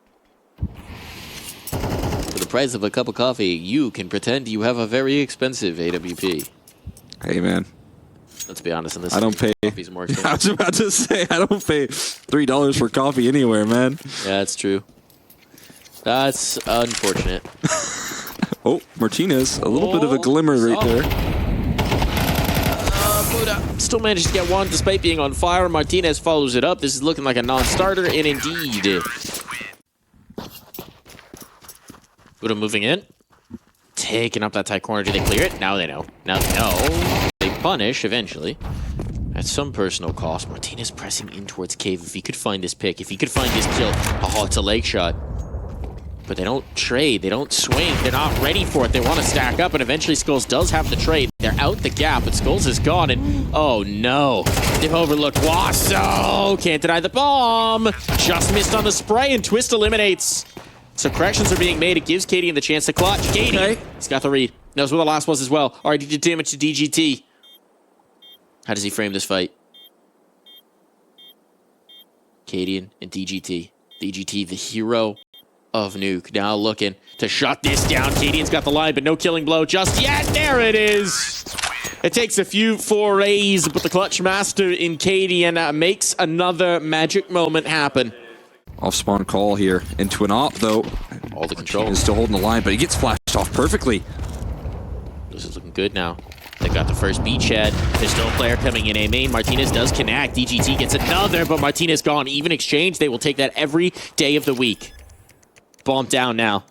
For the price of a cup of coffee, you can pretend you have a very expensive AWP. Hey, man. Let's be honest, in this I don't pay. coffee's more expensive. I was about to say, I don't pay $3 for coffee anywhere, man. Yeah, that's true. That's unfortunate. Oh, Martinez. A little bit of a glimmer right there. Buddha still managed to get one despite being on fire. Martinez follows it up. This is looking like a non-starter, and indeed. Buddha moving in. Taking up that tight corner. Do they clear it? Now they know. Now they know. They punish eventually. At some personal cost. Martinez pressing in towards Cave. If he could find this pick, if he could find this kill. Oh, it's a leg shot. But they don't trade. They don't swing. They're not ready for it. They want to stack up, and eventually Skulls does have the trade. They're out the gap, but Skulls is gone, and oh no. They've overlooked Wasso. Can't deny the bomb. Just missed on the spray, and Twist eliminates. So corrections are being made. It gives Katie the chance to clutch. Katie, he's got the read. Knows where the last was as well. All right, he did damage to DGT. How does he frame this fight? Cadian and DGT. DGT, the hero of Nuke. Now looking to shut this down. Cadian's got the line, but no killing blow just yet. There it is. It takes a few forays, but the clutch master in Cadian makes another magic moment happen. Off spawn call here into an op though. All the control. He's still holding the line, but he gets flashed off perfectly. This is looking good now. They got the first beachhead. There's still a player coming in A main. Martinez does connect. DGT gets another, but Martinez gone. Even exchange, they will take that every day of the week. Bomb down now.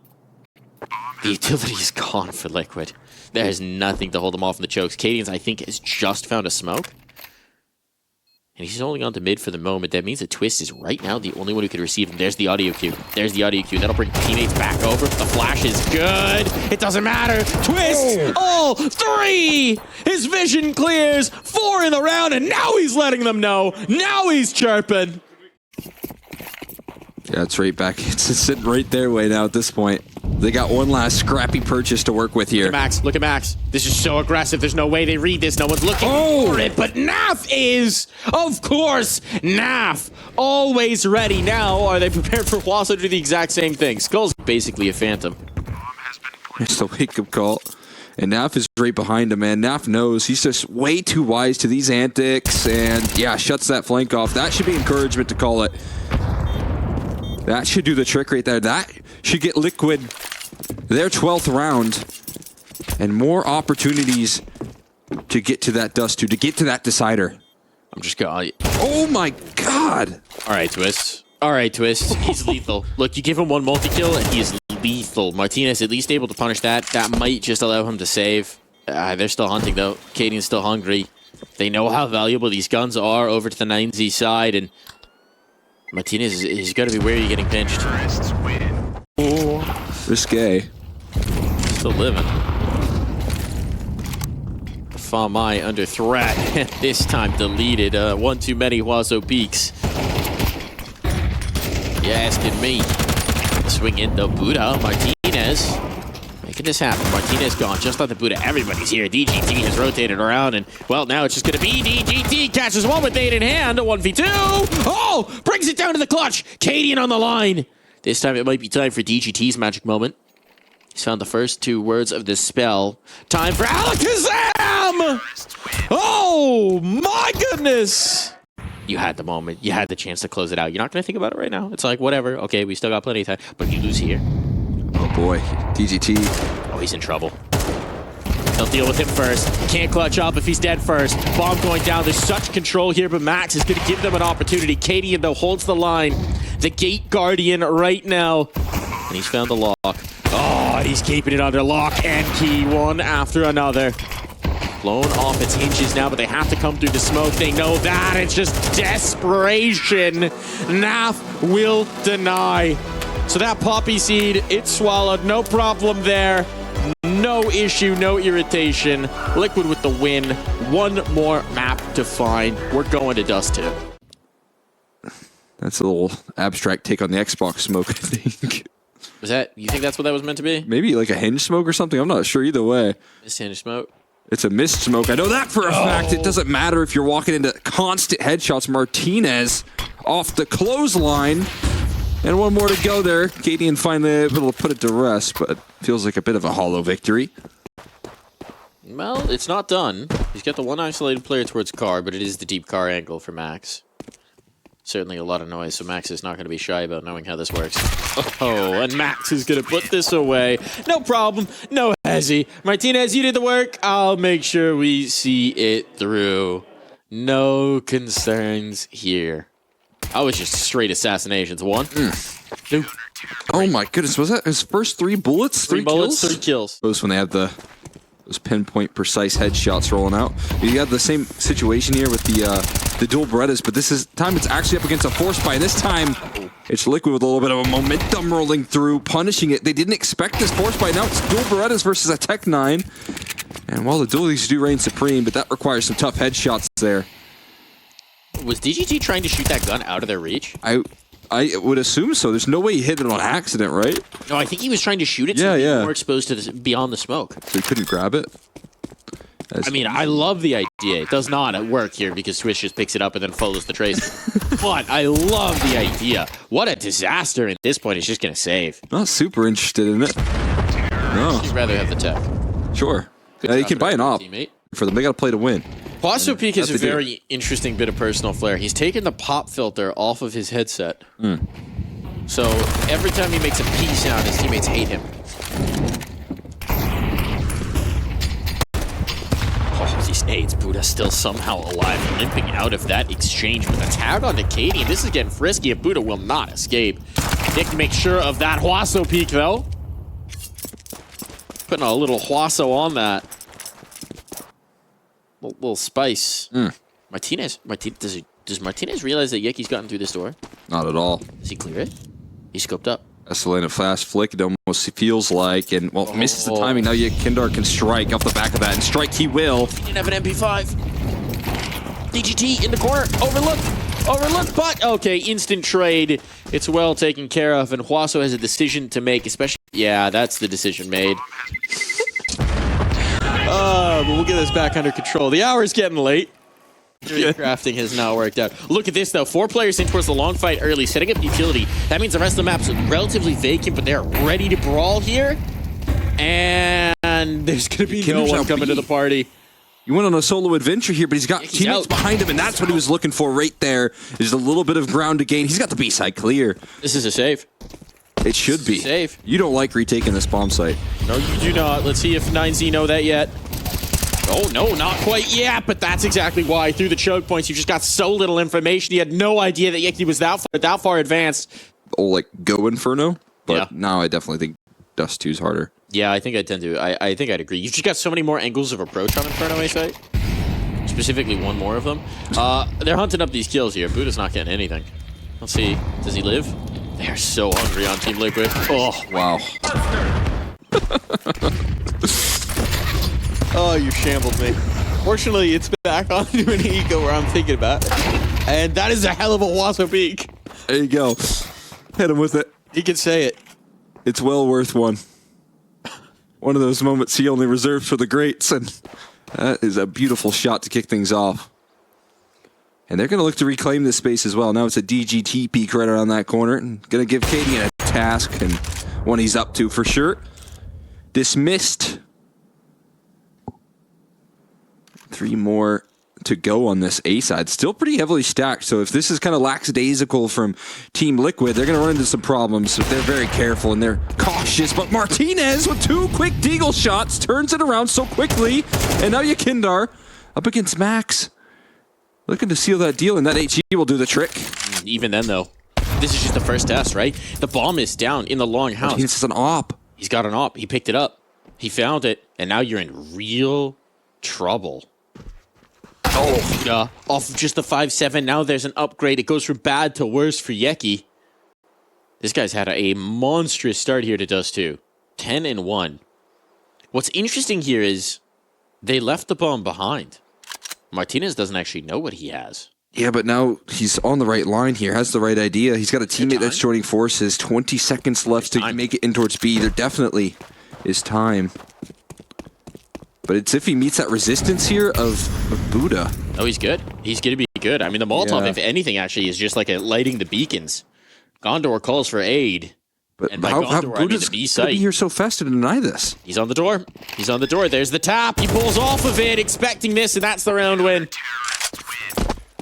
The utility is gone for Liquid. There's nothing to hold them off from the chokes. Cadians, I think, has just found a smoke. And he's holding on to mid for the moment. That means that Twist is right now the only one who can receive him. There's the audio cue. There's the audio cue. That'll bring teammates back over. The flash is good. It doesn't matter. Twist! All 3! His vision clears. 4 in the round, and now he's letting them know. Now he's chirping. Yeah, it's right back. It's sitting right their way now at this point. They got one last scrappy purchase to work with here. Look at Max. Look at Max. This is so aggressive. There's no way they read this. No one's looking for it. But Naf is, of course, Naf. Always ready. Now, are they prepared for Wasso to do the exact same thing? Skull's basically a phantom. It's the wake-up call. And Naf is right behind him, man. Naf knows he's just way too wise to these antics. And, yeah, shuts that flank off. That should be encouragement to call it. That should do the trick right there. That should get Liquid their 12th round and more opportunities to get to that dust to get to that decider. I'm just going. Oh my god! All right, Twist. All right, Twist. He's lethal. Look, you give him one multi-kill, and he is lethal. Martinez at least able to punish that. That might just allow him to save. They're still hunting, though. Cadian's still hungry. They know how valuable these guns are over to the 9Z side, and Martinez is got to be wary of getting pinched. Oh, risque. Still living. Famai under threat. This time deleted. One too many Huaso peaks. You asking me? Swing in the Buddha. Martinez making this happen. Martinez gone just like the Buddha. Everybody's here. DGT has rotated around, and well, now it's just going to be DGT catches one with 8 in hand. 1v2. Oh, brings it down to the clutch. Cadian on the line. This time it might be time for DGT's magic moment. He's found the first 2 words of this spell. Time for Alakazam! Oh, my goodness! You had the moment. You had the chance to close it out. You're not going to think about it right now. It's like, whatever. Okay, we still got plenty of time. But you lose here. Oh, boy. DGT. Oh, he's in trouble. They'll deal with him first. Can't clutch up if he's dead first. Bomb going down. There's such control here, but Max is going to give them an opportunity. Cadian, though, holds the line. The Gate Guardian right now. And he's found the lock. Oh, he's keeping it under lock and key, one after another. Blown off its hinges now, but they have to come through the smoke. They know that. It's just desperation. Naf will deny. So that poppy seed, it's swallowed. No problem there. No issue, no irritation. Liquid with the win. One more map to find. We're going to Dust 2. That's a little abstract take on the Xbox smoke, I think. Was that, you think that's what that was meant to be? Maybe like a hinge smoke or something. I'm not sure either way. Mist hinge smoke? It's a mist smoke. I know that for a fact. It doesn't matter if you're walking into constant headshots. Martinez off the clothesline. And one more to go there. Cadian finally able to put it to rest, but feels like a bit of a hollow victory. Well, it's not done. He's got the one isolated player towards car, but it is the deep car angle for Max. Certainly a lot of noise, so Max is not going to be shy about knowing how this works. Oh, and Max is going to put this away. No problem. No hezzy. Martinez, you did the work. I'll make sure we see it through. No concerns here. I was just straight assassinations. 1, 2. Oh my goodness, was that his first 3 bullets? 3 bullets, kills? 3 kills. Those when they have those pinpoint precise headshots rolling out. You have the same situation here with the dual Berettas, but this time it's actually up against a force buy. This time it's Liquid with a little bit of a momentum rolling through, punishing it. They didn't expect this force buy. Now it's dual Berettas versus a Tech 9. And while the dualies do reign supreme, but that requires some tough headshots there. Was DGT trying to shoot that gun out of their reach? I would assume so. There's no way he hit it on accident, right? No, I think he was trying to shoot it so he'd be more exposed to this, beyond the smoke. So he couldn't grab it? I mean, I love the idea. It does not work here because Swish just picks it up and then follows the trace. But I love the idea. What a disaster at this point. He's just going to save. Not super interested in it. No. You'd rather have the tech. Sure. You can buy an op for them. They got to play to win. Huaso Peak is a very interesting bit of personal flair. He's taken the pop filter off of his headset. So every time he makes a P sound, his teammates hate him. Oh, these nades. Buddha still somehow alive, limping out of that exchange with a tag on to Katie. And this is getting frisky, and Buddha will not escape. Nick makes sure of that Huaso Peak, though. Putting a little Huaso on that. Little spice. Martinez, does Martinez realize that Yeki's gotten through this door? Not at all. Does he clear it? He scoped up. Escalate a fast flick, it almost feels like, and well, misses the timing. Now Kindar can strike off the back of that, and strike he will. He didn't have an MP5. DGT in the corner, overlooked, but okay, instant trade. It's well taken care of, and Huaso has a decision to make, especially, yeah, that's the decision made. But we'll get this back under control. The hour's getting late. Crafting has now worked out. Look at this, though. 4 players in towards the long fight early, setting up utility. That means the rest of the map's relatively vacant, but they're ready to brawl here. And there's going to be no one coming to the party. He went on a solo adventure here, but he's got teammates behind him, and that's what he was looking for right there. Is a little bit of ground to gain. He's got the B side clear. This is a save. It should be. Save. You don't like retaking this bomb site. No, you do not. Let's see if 9Z know that yet. Oh, no, not quite yet, but that's exactly why. Through the choke points, you just got so little information. He had no idea that Yeki was that far advanced. Oh, like, go Inferno? But now I definitely think Dust 2's harder. Yeah, I think I tend to. I think I'd agree. You've just got so many more angles of approach on Inferno A site. Specifically, one more of them. They're hunting up these kills here. Buddha's not getting anything. Let's see. Does he live? They're so hungry on Team Liquid. Oh, wow. Oh, you shambled me. Fortunately, it's back onto an eco where I'm thinking about. And that is a hell of a Wasso peak. There you go. Hit him with it. He can say it. It's well worth one. One of those moments he only reserves for the greats, and that is a beautiful shot to kick things off. And they're going to look to reclaim this space as well. Now it's a DGT peek right around that corner, and going to give Katie a task, and one he's up to for sure. Dismissed. 3 more to go on this A side. Still pretty heavily stacked, so if this is kind of lackadaisical from Team Liquid, they're going to run into some problems. So they're very careful and they're cautious, but Martinez with 2 quick deagle shots turns it around so quickly, and now Yakindar up against Max. Looking to seal that deal, and that HE will do the trick. Even then, though, this is just the first test, right? The bomb is down in the long house. Martinez is an op. He's got an op. He picked it up. He found it, and now you're in real trouble. Oh, yeah. Off of just the 5-7, now there's an upgrade. It goes from bad to worse for Yeki. This guy's had a monstrous start here to Dust 2. 10-1. What's interesting here is they left the bomb behind. Martinez doesn't actually know what he has. Yeah, but now he's on the right line here, has the right idea. He's got a teammate that's joining forces. 20 seconds left to make it in towards B. There definitely is time. But it's if he meets that resistance here of Buddha. Oh, he's good. He's going to be good. I mean, the Molotov, if anything, actually, is just like lighting the beacons. Gondor calls for aid. But and by how Gondor, Buddha's going to be here so fast to deny this? He's on the door. He's on the door. There's the tap. He pulls off of it, expecting this, and that's the round win.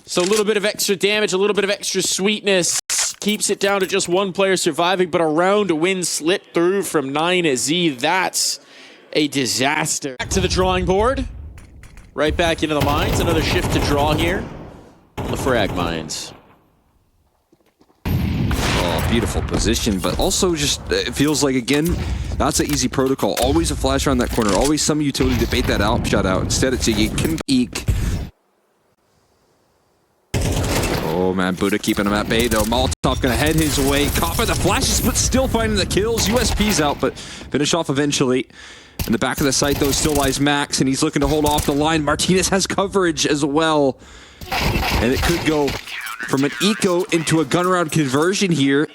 So a little bit of extra damage, a little bit of extra sweetness. Keeps it down to just one player surviving, but a round win slipped through from 9Z. That's a disaster. Back to the drawing board. Right back into the mines. Another shift to draw here on the frag mines. Oh, beautiful position, but also just, it feels like, again, that's an easy protocol. Always a flash around that corner. Always some utility to bait that out, shut out. Instead, it's a you can eek. Oh, man, Buddha keeping him at bay, though. Molotov going to head his way. Caught by the flashes, but still finding the kills. USP's out, but finish off eventually. In the back of the site, though, still lies Max, and he's looking to hold off the line. Martinez has coverage as well. And it could go from an eco into a gun round conversion here.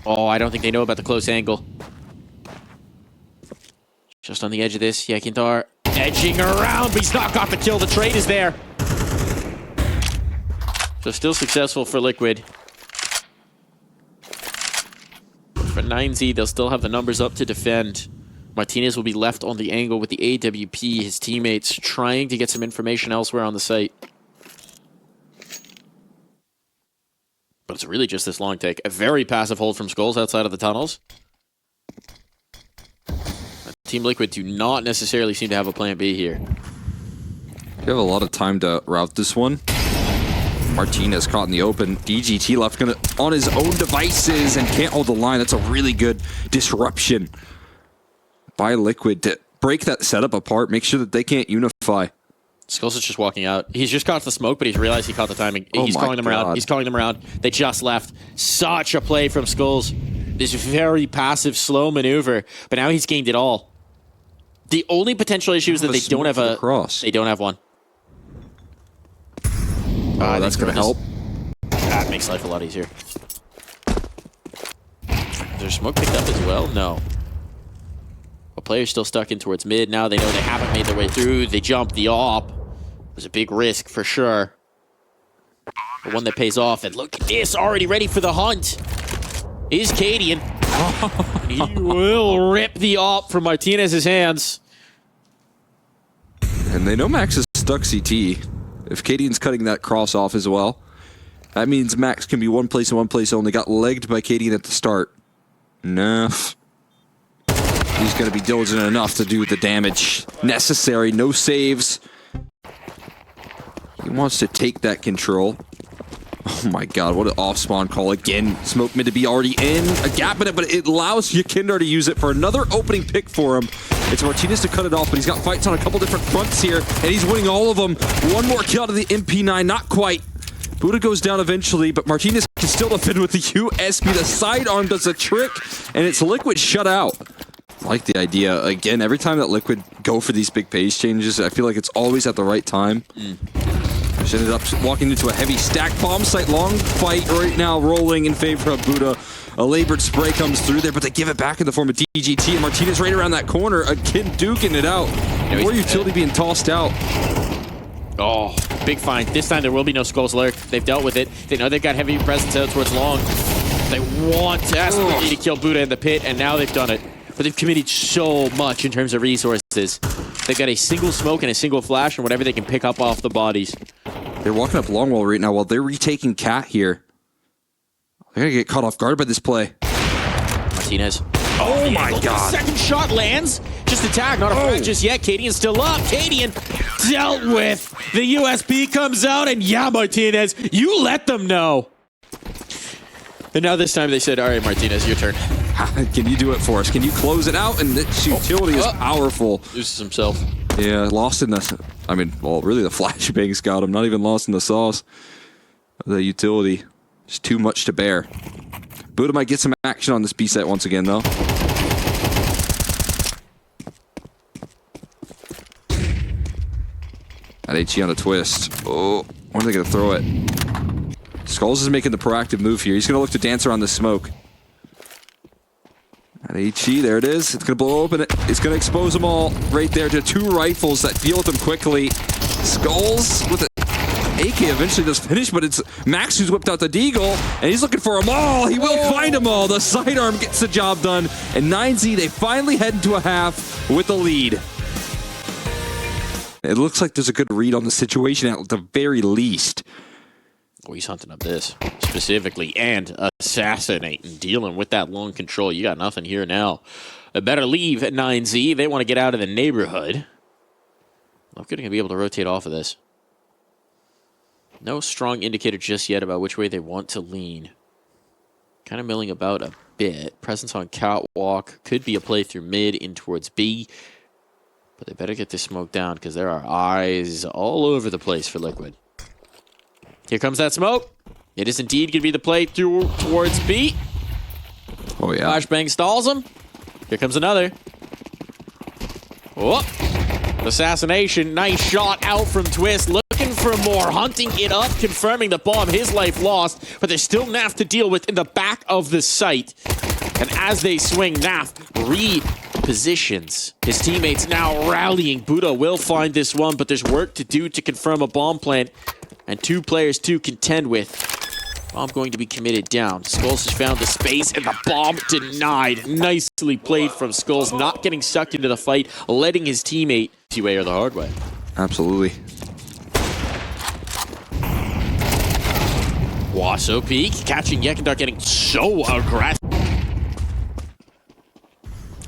Oh, I don't think they know about the close angle. Just on the edge of this, Yakindar edging around, but he's not got the kill. The trade is there. So still successful for Liquid. For 9Z, they'll still have the numbers up to defend. Martinez will be left on the angle with the AWP, his teammates trying to get some information elsewhere on the site. But it's really just this long take. A very passive hold from Skulls outside of the tunnels. Team Liquid do not necessarily seem to have a plan B here. You have a lot of time to route this one. Martinez caught in the open. DGT left on his own devices and can't hold the line. That's a really good disruption by Liquid to break that setup apart, make sure that they can't unify. Skulls is just walking out. He's just caught the smoke, but he's realized he caught the timing. He's calling them around. He's calling them around. They just left. Such a play from Skulls. This very passive, slow maneuver, but now he's gained it all. The only potential issue is that they don't have a cross. They don't have one. That's going to help. That makes life a lot easier. Is there smoke picked up as well? No. A player's still stuck in towards mid. Now they know they haven't made their way through. They jump the op. It was a big risk for sure. But one that pays off. And look at this, already ready for the hunt. Is Cadian. He will rip the op from Martinez's hands. And they know Max is stuck CT. If Cadian's cutting that cross off as well, that means Max can be one place and one place only. Got legged by Cadian at the start. Enough. He's going to be diligent enough to do the damage necessary. No saves. He wants to take that control. Oh my god, what an off-spawn call again. Smoke mid to be already in. A gap in it, but it allows Yakindar to use it for another opening pick for him. It's Martinez to cut it off, but he's got fights on a couple different fronts here, and he's winning all of them. One more kill out of the MP9, not quite. Buddha goes down eventually, but Martinez can still defend with the USP. The sidearm does a trick, and it's Liquid shut out. I like the idea. Again, every time that Liquid go for these big pace changes, I feel like it's always at the right time. Just ended up walking into a heavy stack bomb site. Long fight right now rolling in favor of Buddha. A labored spray comes through there, but they give it back in the form of DGT, and Martinez right around that corner, again duking it out. More utility being tossed out. Oh, big find. This time there will be no Skulls Lurk. They've dealt with it. They know they've got heavy presence out towards long. They want desperately to kill Buddha in the pit, and now they've done it. But they've committed so much in terms of resources. They've got a single smoke and a single flash and whatever they can pick up off the bodies. They're walking up long wall right now while they're retaking Cat here. They're going to get caught off guard by this play. Martinez. Oh my god. Second shot lands. Just a tag, not a frag just yet. Cadian's still up. Cadian dealt with. The USP comes out, and yeah, Martinez, you let them know. And now this time they said, all right, Martinez, your turn. Can you do it for us? Can you close it out? And this utility is powerful. Loses himself. Yeah, lost in the... I mean, well, really the flashbangs got him. Not even lost in the sauce. The utility. Just too much to bear. Buddha might get some action on this B set once again, though. At HE on a twist. Oh, when are they going to throw it? Skulls is making the proactive move here. He's going to look to dance around the smoke. At HE, there it is. It's going to blow open. It's going to expose them all right there to two rifles that deal with them quickly. Skulls with it. AK eventually does finish, but it's Max who's whipped out the deagle, and he's looking for them all. He will find them all. The sidearm gets the job done. And 9Z, they finally head into a half with the lead. It looks like there's a good read on the situation at the very least. Oh, he's hunting up this specifically and assassinating, dealing with that long control. You got nothing here now. A better leave at 9Z. They want to get out of the neighborhood. I'm going to be able to rotate off of this. No strong indicator just yet about which way they want to lean. Kind of milling about a bit. Presence on catwalk. Could be a play through mid in towards B. But they better get this smoke down because there are eyes all over the place for Liquid. Here comes that smoke. It is indeed going to be the play through towards B. Oh, yeah. Flashbang stalls him. Here comes another. Oh, assassination. Nice shot out from Twist. Looking for more. Hunting it up. Confirming the bomb. His life lost. But there's still Naf to deal with in the back of the site. And as they swing, Naf repositions. His teammates now rallying. Buddha will find this one, but there's work to do to confirm a bomb plant. And two players to contend with. Bomb going to be committed down. Skulls has found the space, and the bomb denied. Nicely played from Skulls, not getting sucked into the fight, letting his teammate T-way or the hard way. Absolutely. Wasso peek, catching Yakindar getting so aggressive.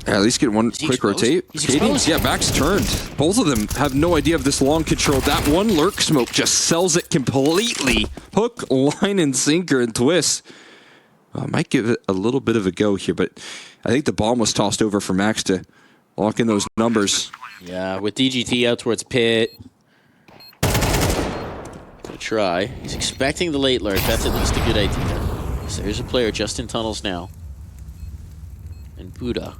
Yeah, at least get one quick rotate. Yeah, back's turned. Both of them have no idea of this long control. That one lurk smoke just sells it completely. Hook, line, and sinker and twist. Might give it a little bit of a go here, but I think the bomb was tossed over for Max to lock in those numbers. Yeah, with DGT out towards pit. Gonna try. He's expecting the late lurk. That's at least a good idea. So there's a player just in tunnels now. And Buddha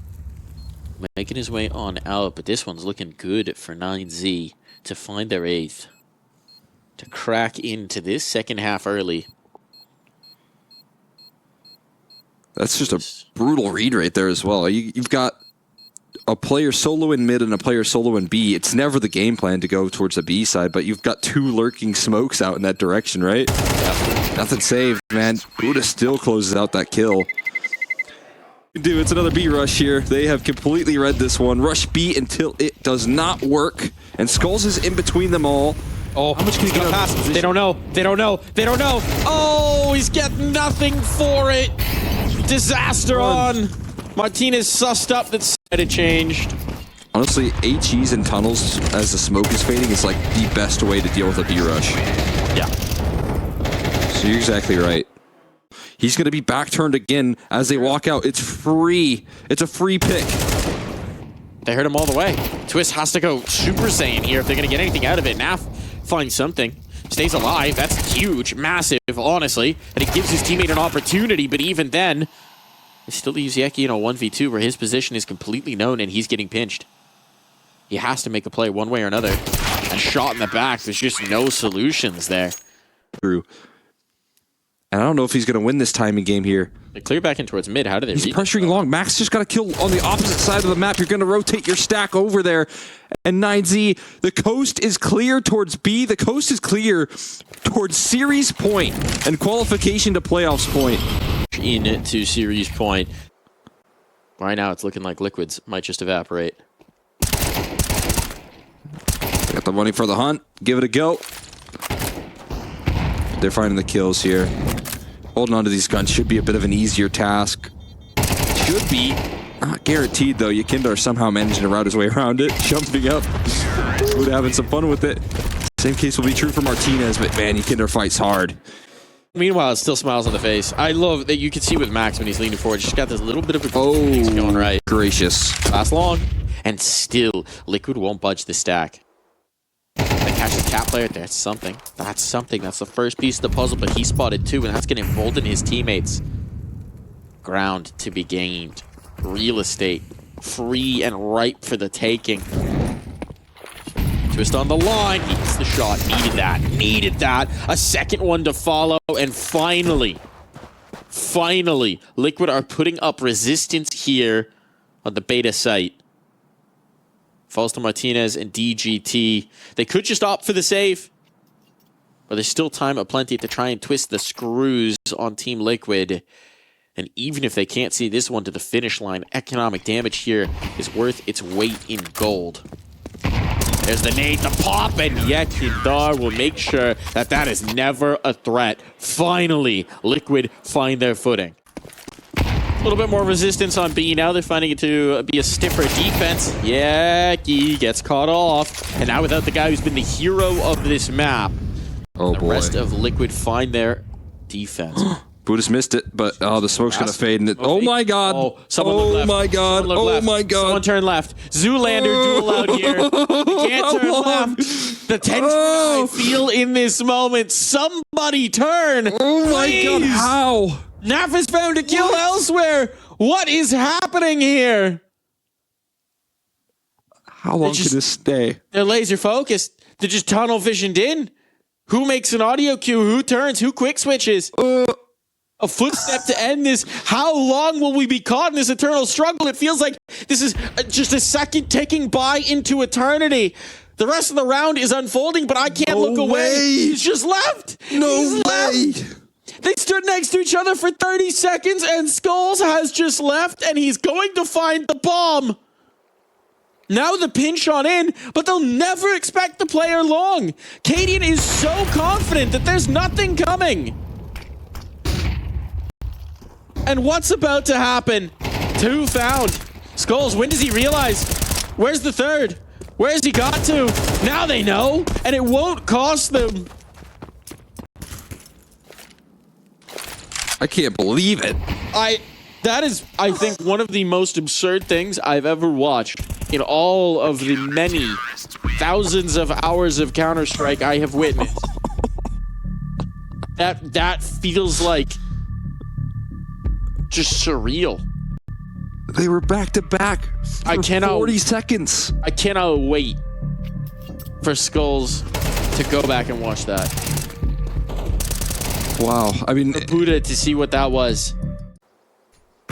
making his way on out, but this one's looking good for 9Z to find their 8th. To crack into this second half early. That's just a brutal read right there as well. You've got a player solo in mid and a player solo in B. It's never the game plan to go towards the B side, but you've got two lurking smokes out in that direction, right? Yeah. Nothing saved, man. Buddha still closes out that kill. Dude, it's another B rush here. They have completely read this one. Rush B until it does not work. And Skulls is in between them all. Oh, how much can he get past? They don't know. They don't know. They don't know. Oh, he's got nothing for it. Disaster on. Martinez sussed up that said it changed. Honestly, HEs and tunnels as the smoke is fading is like the best way to deal with a B rush. Yeah. As soon You're exactly right. He's going to be back turned again as they walk out. It's free. It's a free pick. They hurt him all the way. Twist has to go Super Saiyan here if they're going to get anything out of it. Naf finds something. Stays alive. That's huge. Massive, honestly. And it gives his teammate an opportunity, but even then, it still leaves Yeki in a 1v2 where his position is completely known and he's getting pinched. He has to make a play one way or another. A shot in the back. There's just no solutions there. True. And I don't know if he's going to win this timing game here. They clear back in towards mid. How do they He's pressuring long. Max just got to kill on the opposite side of the map. You're going to rotate your stack over there. And 9Z, the coast is clear towards B. The coast is clear towards series point and qualification to playoffs point. Into series point. Right now, it's looking like Liquids might just evaporate. Got the money for the hunt. Give it a go. They're finding the kills here. Holding on to these guns should be a bit of an easier task. Should be. Not guaranteed, though. Yakindar somehow managing to route his way around it. Jumping up. Would having some fun with it. Same case will be true for Martinez, but man, Yakindar fights hard. Meanwhile, it still smiles on the face. I love that you can see with Max when he's leaning forward. Just got this little bit of a things going right. Gracious. Last long. And still, Liquid won't budge the stack. They catch the cat player. That's something. That's something. That's the first piece of the puzzle, but he spotted two, and that's going to embolden his teammates. Ground to be gained. Real estate. Free and ripe for the taking. Twist on the line. He hits the shot. Needed that. Needed that. A second one to follow, and finally, Liquid are putting up resistance here on the beta site. Falls to Martinez and DGT. They could just opt for the save, but there's still time aplenty to try and twist the screws on Team Liquid. And even if they can't see this one to the finish line, economic damage here is worth its weight in gold. There's the nade to pop, and Yakindar will make sure that that is never a threat. Finally, Liquid find their footing. A little bit more resistance on B. Now they're finding it to be a stiffer defense. Yaki gets caught off. And now without the guy who's been the hero of this map. Oh, the rest of Liquid find their defense. Buddhist missed it, but the smoke's going to fade. And oh my god. Oh, my god. Oh my god. Someone turn left. Zoolander duel out here. You can't turn left. The tension I feel in this moment. Somebody turn. Oh my god. How? Naf is found a kill elsewhere. What is happening here? How long can this stay? They're laser focused. They're just tunnel visioned in. Who makes an audio cue? Who turns? Who quick switches? A footstep to end this. How long will we be caught in this eternal struggle? It feels like this is just a second ticking by into eternity. The rest of the round is unfolding, but I can't look away. He's just left. No way. They stood next to each other for 30 seconds, and Skulls has just left, and he's going to find the bomb. Now the pinch on in, but they'll never expect the player long. Cadian is so confident that there's nothing coming. And what's about to happen? Two found. Skulls, when does he realize? Where's the third? Where's he got to? Now they know, and it won't cost them. I can't believe it. That is, I think, one of the most absurd things I've ever watched in all of the many thousands of hours of Counter-Strike I have witnessed. That feels like just surreal. They were back to back for 40 seconds. I cannot wait for Skulls to go back and watch that. Wow. I mean, Buddha to see what that was.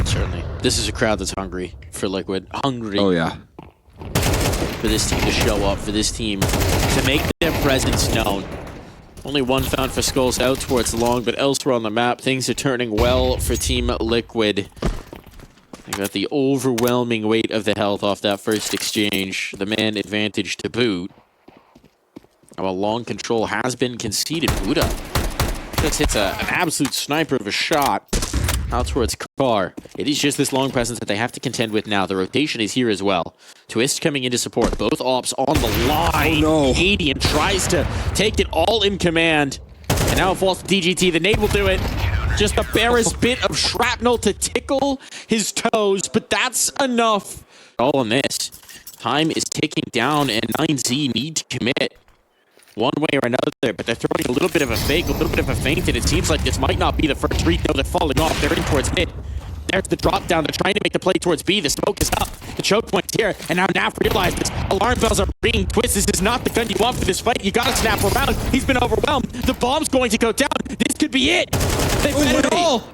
Certainly. This is a crowd that's hungry for Liquid. Hungry. Oh, yeah. For this team to show up, for this team to make their presence known. Only one found for Skulls out towards long, but elsewhere on the map, things are turning well for Team Liquid. They got the overwhelming weight of the health off that first exchange. The man advantage to boot. Now a long control has been conceded. Buddha just hits an absolute sniper of a shot out towards Car. It is just this long presence that they have to contend with now. The rotation is here as well. Twist coming into support. Both ops on the line. Oh, no. Cadian tries to take it all in command. And now it falls to DGT. The nade will do it. Just the barest bit of shrapnel to tickle his toes, but that's enough. All in this. Time is ticking down, and 9Z need to commit one way or another, but they're throwing a little bit of a fake, a little bit of a feint, and it seems like this might not be the first read. No, they're falling off. They're in towards mid. There's the drop down. They're trying to make the play towards B. The smoke is up. The choke point's here, and now Naf realizes alarm bells are ringing. Twist, this is not the gun you want for this fight. You gotta snap around. He's been overwhelmed. The bomb's going to go down. This could be it. They bet it all,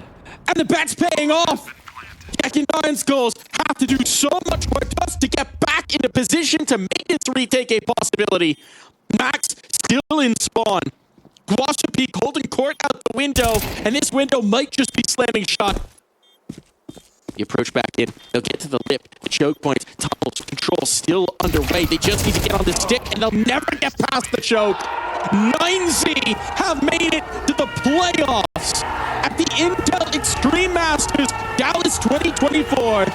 and the bet's paying off. Jack and Iron Skulls have to do so much work just to get back into position to make this retake a possibility. Max still in spawn. Guasha Peak holding court out the window, and this window might just be slamming shut. The approach back in. They'll get to the lip. The choke point. Tunnels. Control still underway. They just need to get on the stick, and they'll never get past the choke. 9Z have made it to the playoffs at the Intel Extreme Masters Dallas 2024.